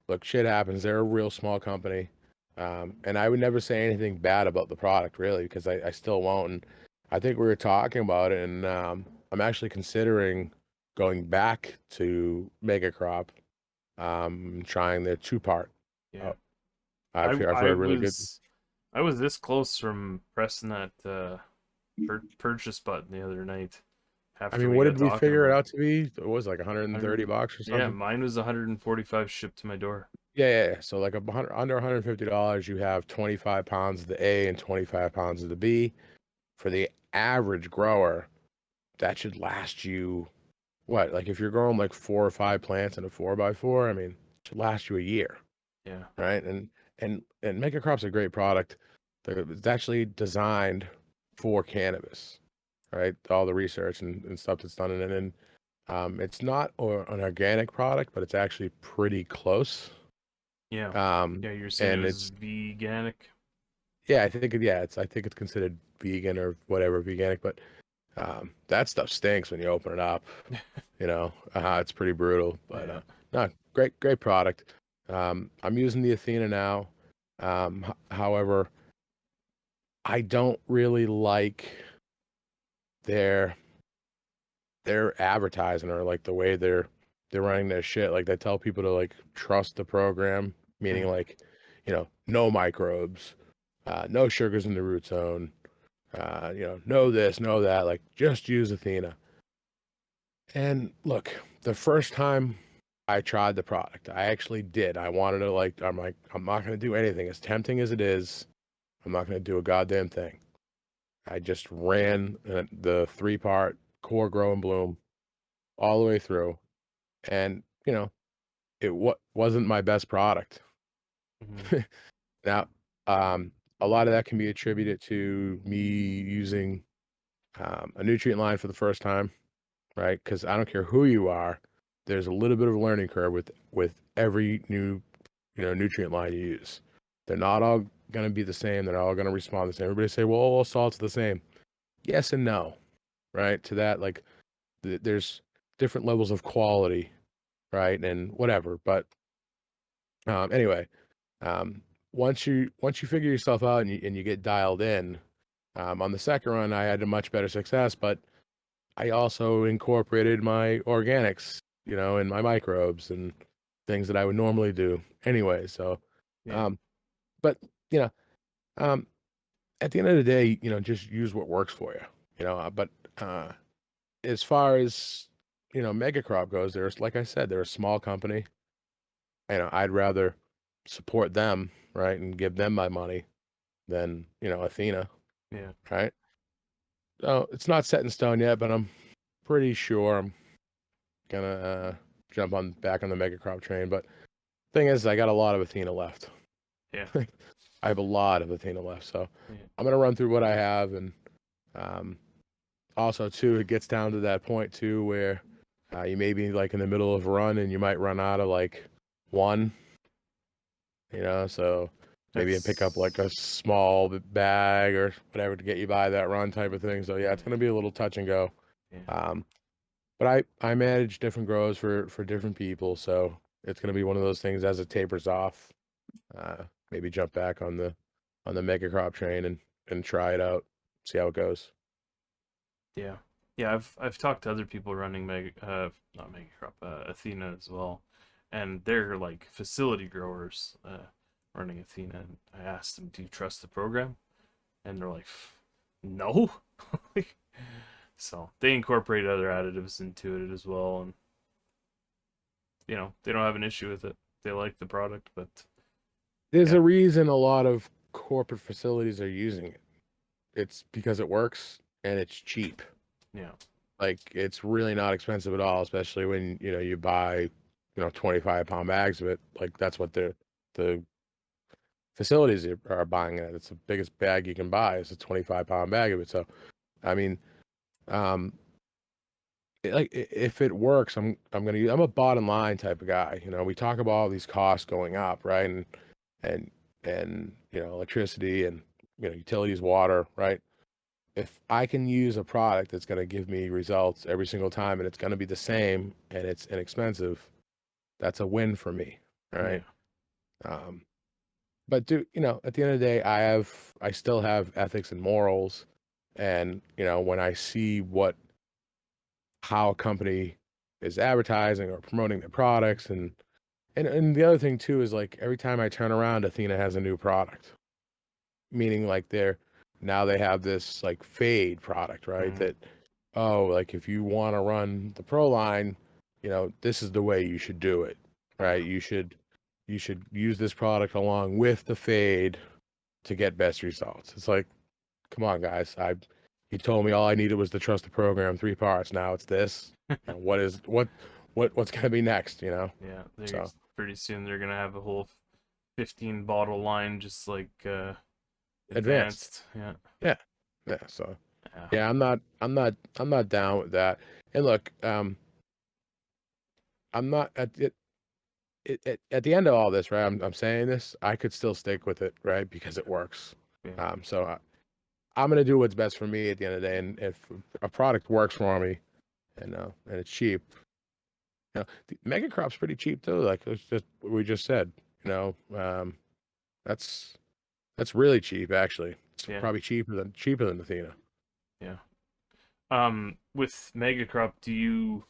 look, shit happens. They're a real small company, and I would never say anything bad about the product really because I still won't. And I think we were talking about it, and I'm actually considering going back to Mega Crop, trying their two part. Yeah. Uh, I've I heard really good. was I was this close from pressing that purchase button the other night I after mean, we what got did we talking figure it about it. out to be? It was like 130 100, bucks or yeah, something. mine was 145 shipped to my door. Yeah, yeah, yeah. So like under $150, you have 25 pounds of the A and 25 pounds of the B. For the average grower, that should last you what? Like if you're growing like 4 or 5 plants in a 4x4, I mean, it should last you a year, Yeah. right? And Mega Crop's a great product. It's actually designed for cannabis, right? All the research and stuff that's done in it. And it's not an organic product, but it's actually pretty close. Yeah. Yeah, you're saying it And was it's veganic? yeah, I think it's considered vegan or whatever veganic, but that stuff stinks when you open it up. It's pretty brutal, but Yeah. no, great product. I'm using the Athena now. However, I don't really like their their advertising or like the way they're running their shit. Like they tell people to like trust the program, meaning like, no microbes, no sugars in the root zone, know this, know that, like just use Athena. And look, the first time I tried the product, I actually did. I wanted to like, I'm like, I'm not going to do anything. As tempting as it is, I'm not going to do a goddamn thing. I just ran the 3 part core grow and bloom all the way through. And, it wasn't my best product. Mm-hmm. Now, a lot of that can be attributed to me using a nutrient line for the first time, right? Because I don't care who you are, there's a little bit of a learning curve with every new nutrient line you use. They're not all going to be the same. They're not all going to respond the same. Everybody say, well, all salt's the same. Yes and no, right? To that, like there's different levels of quality, right? And whatever. But anyway, um, once you figure yourself out and you get dialed in, on the second run, I had a much better success, but I also incorporated my organics, and my microbes and things that I would normally do anyway. So, Yeah. um, but you know, um, at the end of the day, just use what works for you, but uh, as far as Mega Crop goes, there's like I said, they're a small company. I'd rather support them, right, and give them my money than Athena, Yeah. right? So it's not set in stone yet, but I'm pretty sure I'm gonna jump on back on the Mega Crop train. But thing is, I got a lot of Athena left. Yeah. I have a lot of Athena left, so Yeah. I'm gonna run through what I have, and um, also too, it gets down to that point too where you may be like in the middle of a run and you might run out of like one, so maybe pick up like a That's small bag or whatever to get you by that run type of thing. So yeah, it's yeah. gonna be a little touch and go. Yeah. Um, but I manage different grows for different people, so it's gonna be one of those things as it tapers off. Uh, maybe jump back on the mega crop train and try it out, see how it goes. Yeah. Yeah, I've talked to other people running not Mega Crop, Athena as well. And they're like facility growers running Athena. And I asked them, "Do you trust the program?" And they're like, "No." So they incorporate other additives into it as well, and they don't have an issue with it. They like the product, but There's yeah, a reason a lot of corporate facilities are using it. It's because it works and it's cheap. yeah, Like it's really not expensive at all, especially when you buy 25-pound bags of it. Like that's what the facilities are buying it. It's the biggest bag you can buy. It's a 25-pound bag of it. So I mean, um, if it works, I'm gonna use. I'm a bottom line type of guy. We talk about all these costs going up, right? And and electricity and utilities, water, right? If I can use a product that's going to give me results every single time and it's going to be the same and it's inexpensive, that's a win for me, yeah, right? Um, but at the end of the day, I still have ethics and morals, and when I see how a company is advertising or promoting their products, and the other thing too is like every time I turn around, Athena has a new product, meaning like now they have this like fade product, right? mm, That, oh, like if you want to run the pro line, this is the way you should do it, yeah, right? You should use this product along with the fade to get best results. It's like, come on, guys. You told me all I needed was to trust the program, 3 parts. Now it's this. What's gonna be next, yeah. They're So pretty soon they're gonna have a whole 15 bottle line just like advanced. advanced. Yeah, Yeah. Yeah. So yeah, yeah, I'm not down with that. And look, I'm not at the end of all this, right? I'm saying this, I could still stick with it, right? Because it works. yeah, So I'm gonna do what's best for me at the end of the day, and if a product works for me and it's cheap, the Mega Crop's pretty cheap too. Like it's just what we just said, that's that's really cheap actually. It's yeah, probably cheaper than Athena. yeah. With Mega Crop, do you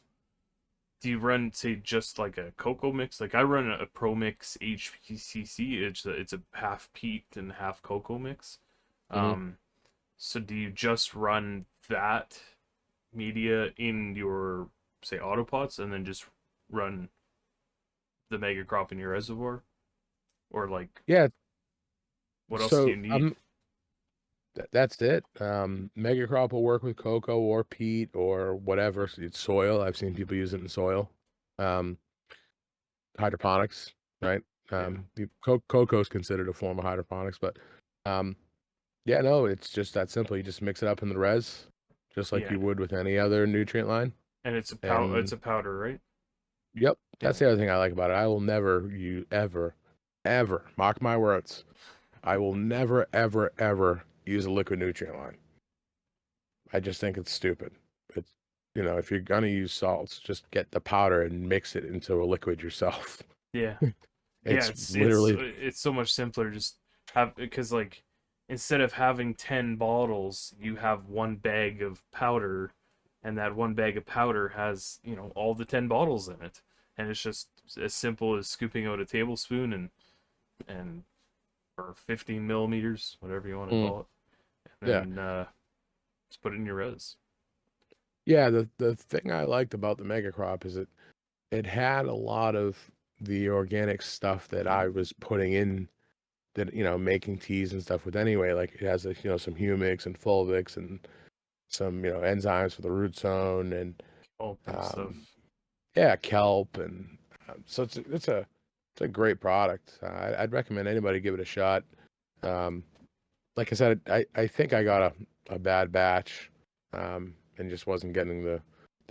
run, say, just like a cocoa mix? Like I run a Pro Mix HPCC. It's a half peat and half cocoa mix. Hmm. Um, so do you just run that media in your, say, Autopots and then just run the Mega Crop in your reservoir? Or like Yeah. what else do So you need? that's it. Mega Crop will work with cocoa or peat or whatever. It's soil. I've seen people use it in soil. Um, Hydroponics, right? Yeah. Cocoa is considered a form of hydroponics, but um, yeah, no, it's just that simple. You just mix it up in the res, just like Yeah. you would with any other nutrient line. And it's And a powder, right? yep, Yeah. that's the other thing I like about it. I will never, you ever, mark my words, I will never, ever, ever use a liquid nutrient line. I just think it's stupid. It's, if you're gonna use salts, just get the powder and mix it into a liquid yourself. Yeah. Yeah, It's it's literally it's so much simpler. Just have because like instead of having 10 bottles, you have one bag of powder, and that one bag of powder has all the 10 bottles in it, and it's just as simple as scooping out a tablespoon and or 15 milliliters, whatever you want to mm, call it, yeah. and then just put it in your res. Yeah, the thing I liked about the Mega Crop is it had a lot of the organic stuff that I was putting in that, making teas and stuff with anyway. Like it has, some humics and fulvics and some, enzymes for the root zone and Pulp and um, stuff. yeah, kelp and so it's a great product. I'd recommend anybody give it a shot. Um, like I said, I think I got a bad batch, and just wasn't getting the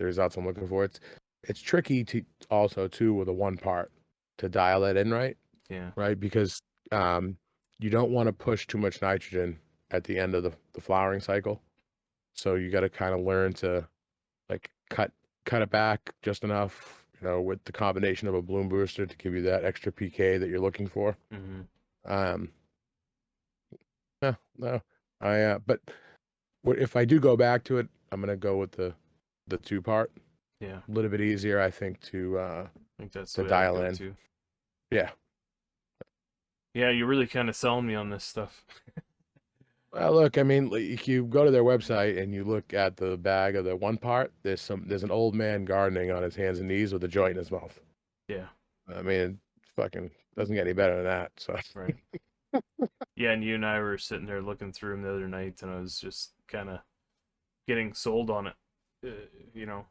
results I'm looking for. It's tricky to also too with a one part to dial it in Yeah. right? Because um, you don't want to push too much nitrogen at the end of the flowering cycle. So you got to kind of learn to like cut it back just enough, with the combination of a bloom booster to give you that extra PK that you're looking for. Hmm. Um, no, no, but if I do go back to it, I'm gonna go with the two part. Yeah. A little bit easier, I think, I think that's the to way I'd dial go in. too. Yeah. Yeah, you're really kind of selling me on this stuff. Well, look, I mean, like, if you go to their website and you look at the bag of the one part, there's an old man gardening on his hands and knees with a joint in his mouth. Yeah. I mean, it fucking doesn't get any better than that. So, Right. Yeah, and you and I were sitting there looking through them the other night, and I was just kind of getting sold on it. You know,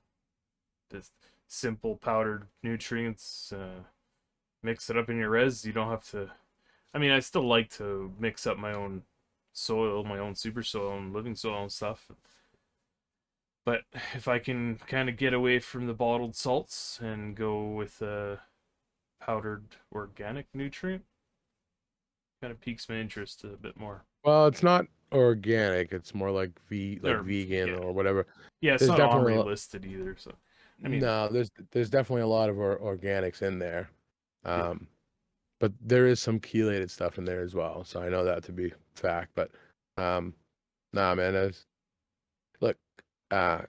this simple powdered nutrients. Mix it up in your res. You don't have to. I mean, I still like to mix up my own soil, my own super soil and living soil and stuff. But if I can kind of get away from the bottled salts and go with a powdered organic nutrient, kind of piques my interest a bit more. well, it's not organic. It's more like like Or vegan yeah, or whatever. yeah, it's There's not definitely OMRI listed either. So, I mean, no, there's definitely a lot of organics in there. yeah, Um, but there is some chelated stuff in there as well. So I know that to be fact. But um, nah, man, look, uh,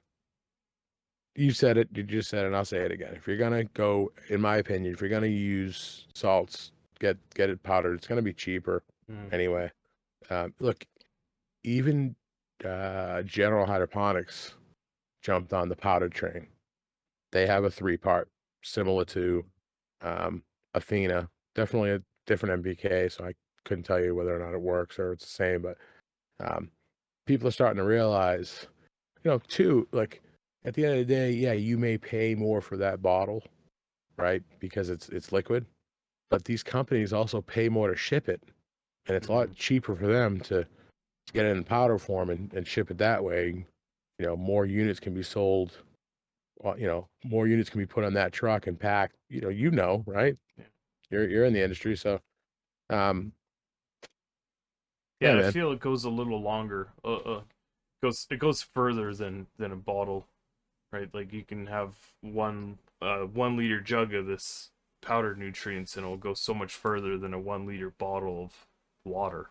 you said it, you just said it, and I'll say it again. If you're gonna go, in my opinion, if you're gonna use salts, get it powdered. It's gonna be cheaper mm, anyway. Look, even General Hydroponics jumped on the powdered train. They have a three part, similar to um, Athena. Definitely a different MBK, so I couldn't tell you whether or not it works or it's the same. But um, people are starting to realize, too, like at the end of the day, yeah, you may pay more for that bottle, right? Because it's liquid, but these companies also pay more to ship it, and it's a mm, lot cheaper for them to get it in powder form and ship it that way. More units can be sold. More units can be put on that truck and packed. Right? yeah, You're in the industry, so um, yeah. yeah, I man. feel it goes a little longer. It goes further than a bottle, right? Like you can have 1 liter jug of this powdered nutrients, and it'll go so much further than a 1 liter bottle of water.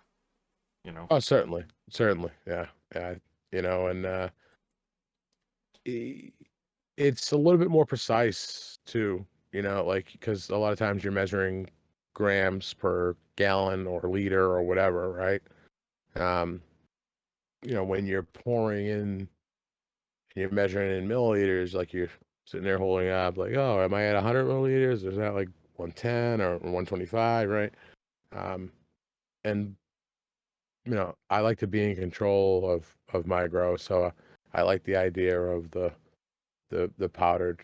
You know. Oh, certainly, certainly, yeah, yeah. And i- it's a little bit more precise too. Like because a lot of times you're measuring grams per gallon or liter or whatever, right? Um, when you're pouring in, you're measuring in milliliters, like you're sitting there holding up, like, oh, am I at 100 milliliters? Or is that like 110 or 125, right? Um, and I like to be in control of my growth, so I like the idea of the powdered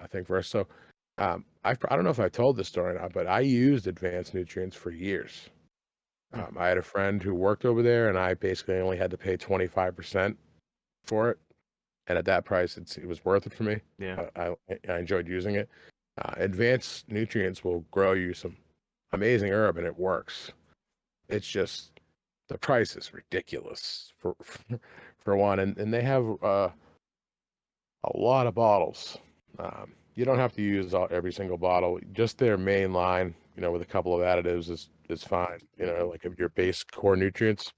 thing first. So I don't know if I told this story or not, but I used advanced nutrients for years. Mm, I had a friend who worked over there, and I basically only had to pay 25% for it. And at that price, it was worth it for me. yeah. I enjoyed using it. Advanced nutrients will grow you some amazing herb, and it works. It's just the price is ridiculous for one, and they have a lot of bottles. You don't have to use every single bottle. Just their main line. with a couple of additives is fine. Like your base core nutrients.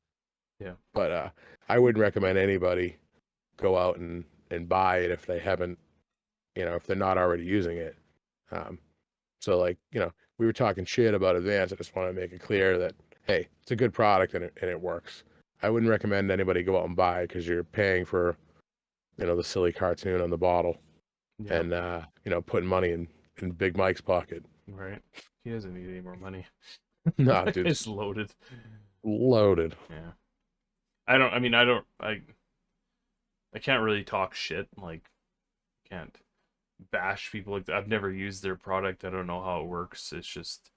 Yeah. But I wouldn't recommend anybody go out and buy it if they haven't, if they're not already using it. Um, so like, we were talking shit about Advance. I just want to make it clear that, hey, it's a good product and it works. I wouldn't recommend anybody go out and buy it because you're paying for, the silly cartoon on the bottle Yeah. and, putting money in Big Mike's pocket. Right. He doesn't need any more money. Nah, That dude, guy's loaded. loaded. Yeah. I don't. I mean, I don't. I can't really talk shit. Like, can't bash people like that. I've never used their product. I don't know how it works. It's just,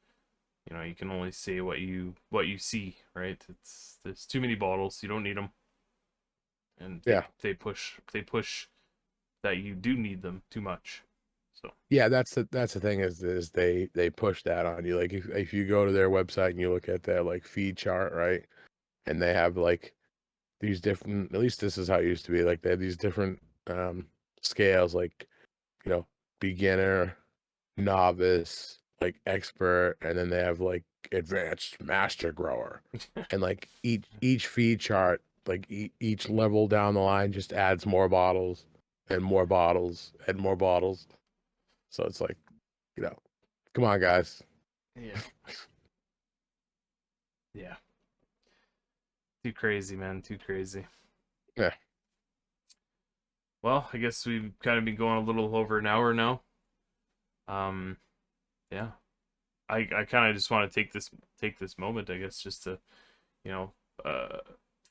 you can only say what you see, right? There's too many bottles. You don't need them, and they Yeah. they push that you do need them too much. So Yeah, that's the thing is they push that on you. Like if you go to their website and you look at their like feed chart, right? And they have like these different, at least this is how it used to be, like they have these different um scales, like, you know, beginner, novice, like expert, and then they have like advanced master grower. And like each feed chart, like each level down the line just adds more bottles and more bottles and more bottles. So it's like, you know, come on, guys. yeah, yeah, too crazy, man, too crazy. Yeah. Well, I guess we've kind of been going a little over an hour now. Um, yeah, I kind of just want to take this moment, I guess, just to you know, uh,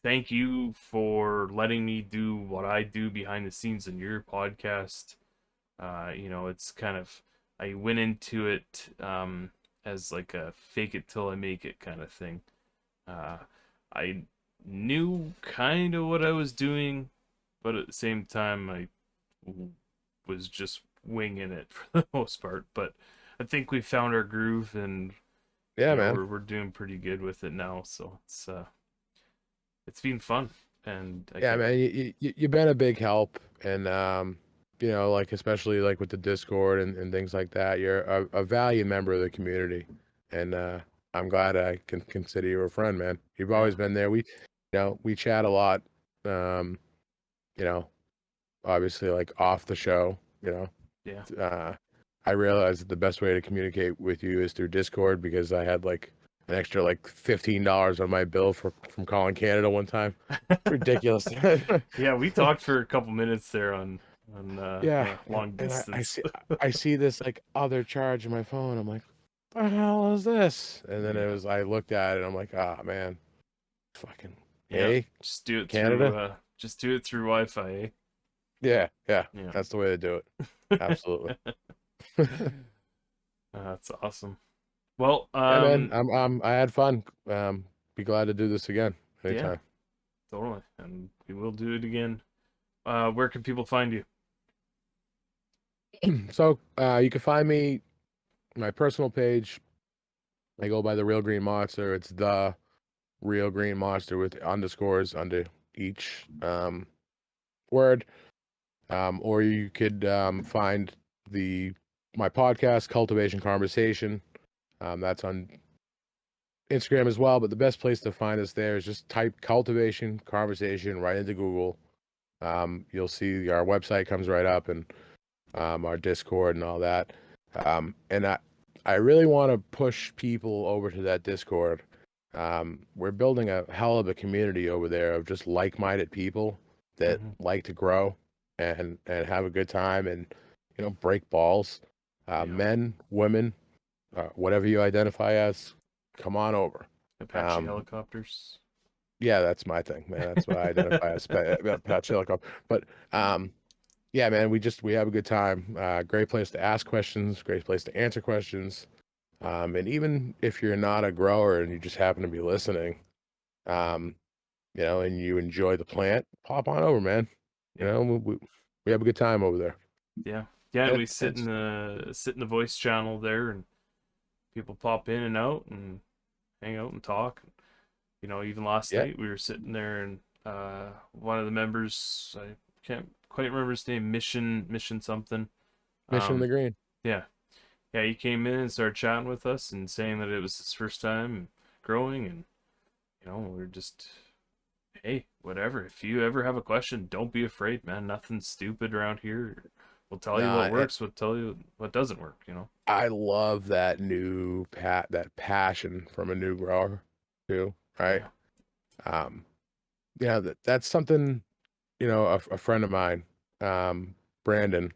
thank you for letting me do what I do behind the scenes in your podcast. It's kind of I went into it as like a fake it till I make it kind of thing. Uh, I knew kind of what I was doing, but at the same time, I was just winging it for the most part. But I think we found our groove, and Yeah, man. we're doing pretty good with it now. So it's been fun, and I Yeah, can't. man. You've been a big help, and like especially like with the Discord and things like that. You're a valued member of the community, and I'm glad I can consider you a friend, man. You've Yeah, always been there. We chat a lot. Um, you know, obviously like off the show. yeah. Uh, I realized that the best way to communicate with you is through Discord because I had like an extra like $15 on my bill from calling Canada one time. Ridiculous. Yeah, we talked for a couple minutes there on Yeah, yeah, and, long and I distance. see I see this like other charge on my phone. I'm like, what the hell is this? And then Yeah. I looked at it. I'm like, ah, man, fucking Yeah. hey, Canada. Just do it through Wi-Fi, eh? Yeah, yeah, Yeah. that's the way to do it. Absolutely. That's awesome. Well, Yeah, man. I had fun. Be glad to do this again yeah, anytime. totally. And we will do it again. Where can people find you? So you can find me my personal page. I go by the Real Green Monster. It's the Real Green Monster with underscores under each word. Or you could find the my podcast, Cultivation Conversation. That's on Instagram as well. But the best place to find us there is just type Cultivation Conversation right into Google. You'll see our website comes right up and our Discord and all that. And I really want to push people over to that Discord. We're building a hell of a community over there of just like-minded people that Hmm. like to grow and have a good time and break balls. Yeah. Men, women, whatever you identify as, come on over. Apache Um, helicopters. yeah, that's my thing, man. That's what I identify as Pat Silicon. But yeah, man, we have a good time. Great place to ask questions, great place to answer questions. And even if you're not a grower and you just happen to be listening, um, and you enjoy the plant, pop on over, man. Yeah. We have a good time over there. Yeah. Yeah, and And we sit in it's the voice channel there, and people pop in and out and hang out and talk. Even last yeah, night we were sitting there, and one of the members, I can't quite remember his name, Mission something. mission in the Um, green. yeah, yeah, he came in and started chatting with us and saying that it was his first time growing, and we're just, hey, whatever. If you ever have a question, don't be afraid, man. Nothing stupid around here. We'll tell you what Nah, works. We'll tell you what doesn't work. I love that that passion from a new grower too, right? Yeah. Um, yeah, that's something, a friend of mine, Brandon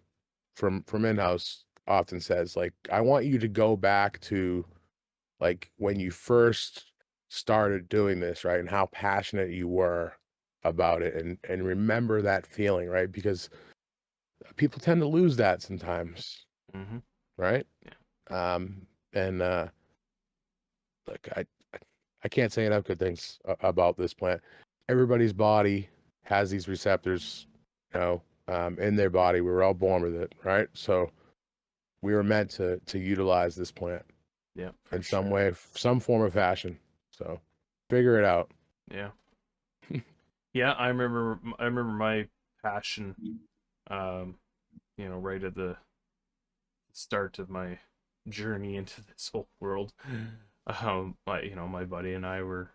from in-house often says, like, I want you to go back to like when you first started doing this, right? And how passionate you were about it and remember that feeling, right? Because people tend to lose that sometimes, Mm-hmm. right? Yeah. And Look, I can't say enough good things about this plant. Everybody's body has these receptors, in their body. We were all born with it, right? So we were meant to utilize this plant Yeah, for in some sure. way, some form of fashion. So figure it out. Yeah. Yeah, I remember my passion, um, right at the start of my journey into this whole world. My buddy and I were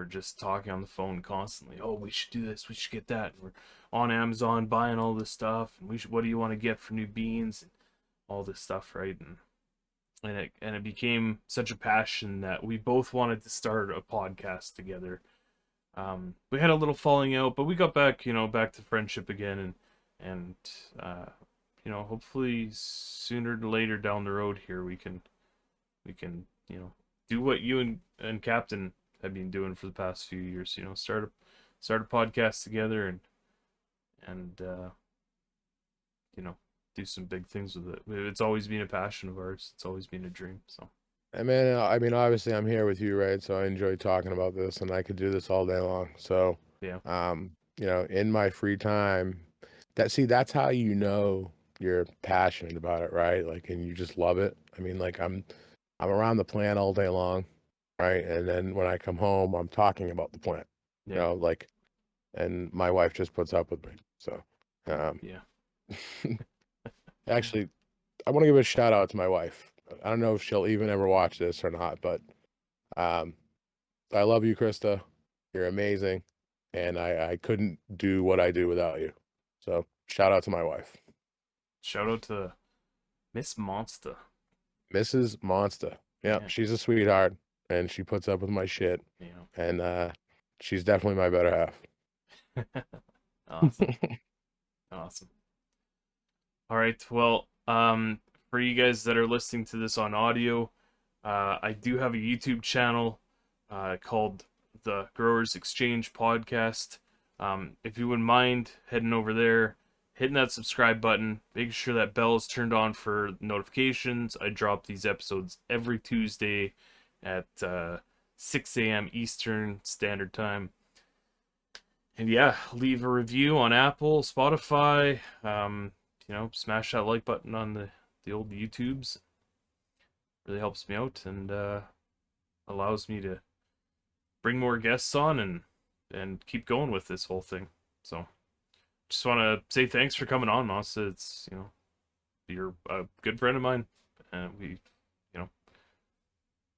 just talking on the phone constantly. Oh, we should do this. We should get that. And we're on Amazon buying all this stuff. And what do you want to get for new beans? And all this stuff, right? And it became such a passion that we both wanted to start a podcast together. We had a little falling out, but we got back, back to friendship again, and uh, hopefully sooner or later down the road here we can do what you and Captain have been doing for the past few years. Start a podcast together and you know do some big things with it. It's always been a passion of ours. It's always been a dream. So And man, I mean, obviously I'm here with you, right? So I enjoy talking about this and I could do this all day long. So, yeah, in my free time, that's how you're passionate about it, right? Like, and you just love it. I mean, like I'm around the plant all day long, right? And then when I come home, I'm talking about the plant, yeah, like, and my wife just puts up with me. So, um, yeah. actually, I want to give a shout out to my wife. I don't know if she'll even ever watch this or not, but um, I love you, Krista. You're amazing, and I couldn't do what I do without you. So shout out to my wife, Shout out to Miss Monsta. Mrs. Monsta. Yep, Yeah, she's a sweetheart, and she puts up with my shit, you know. and she's definitely my better half. Awesome. Awesome. All right. Well, for you guys that are listening to this on audio, I do have a YouTube channel called the Growers Exchange Podcast. If you wouldn't mind heading over there, hitting that subscribe button, making sure that bell is turned on for notifications. I drop these episodes every Tuesday at 6 a.m. Eastern Standard Time. And yeah, leave a review on Apple, Spotify. Smash that like button on the old YouTubes. Really helps me out and allows me to bring more guests on and keep going with this whole thing. So just want to say thanks for coming on, Monsta. It's you're a good friend of mine, and you know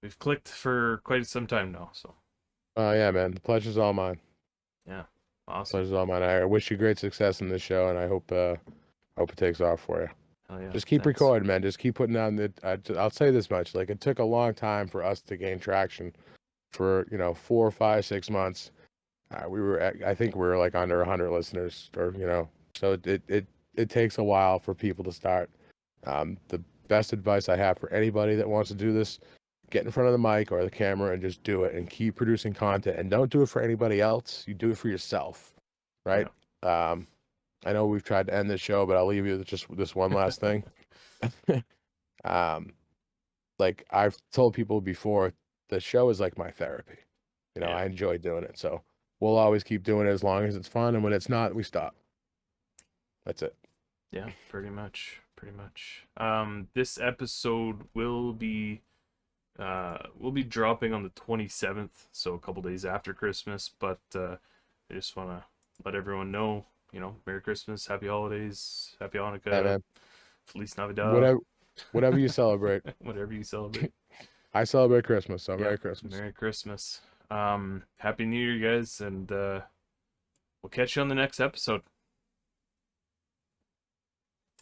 we've clicked for quite some time now. So Yeah, man, the pleasure's all mine. yeah, awesome. Pleasure's all mine. I wish you great success in this show, and I hope it takes off for you. Hell yeah, Just keep thanks. recording, man. Just keep putting on the. I'll say this much: like, it took a long time for us to gain traction. For 4, 5, 6 months, I think we were like under 100 listeners, or so it takes a while for people to start. The best advice I have for anybody that wants to do this: get in front of the mic or the camera and just do it, and keep producing content. And don't do it for anybody else. You do it for yourself, right? Yeah. Um, I know we've tried to end this show, but I'll leave you with just this one last thing. Um, like I've told people before, the show is like my therapy. Yeah. I enjoy doing it. So we'll always keep doing it as long as it's fun. And when it's not, we stop. That's it. Yeah, pretty much. Pretty much. This episode will be dropping on the 27th, so a couple days after Christmas, but I just want to let everyone know, Merry Christmas, Happy Holidays, Happy Yeah, Hanukkah, man. Feliz Navidad. Whatever, Whatever you celebrate. Whatever you celebrate. I celebrate Christmas, so Yep. Merry Christmas. Merry Christmas. Happy New Year, guys, and we'll catch you on the next episode.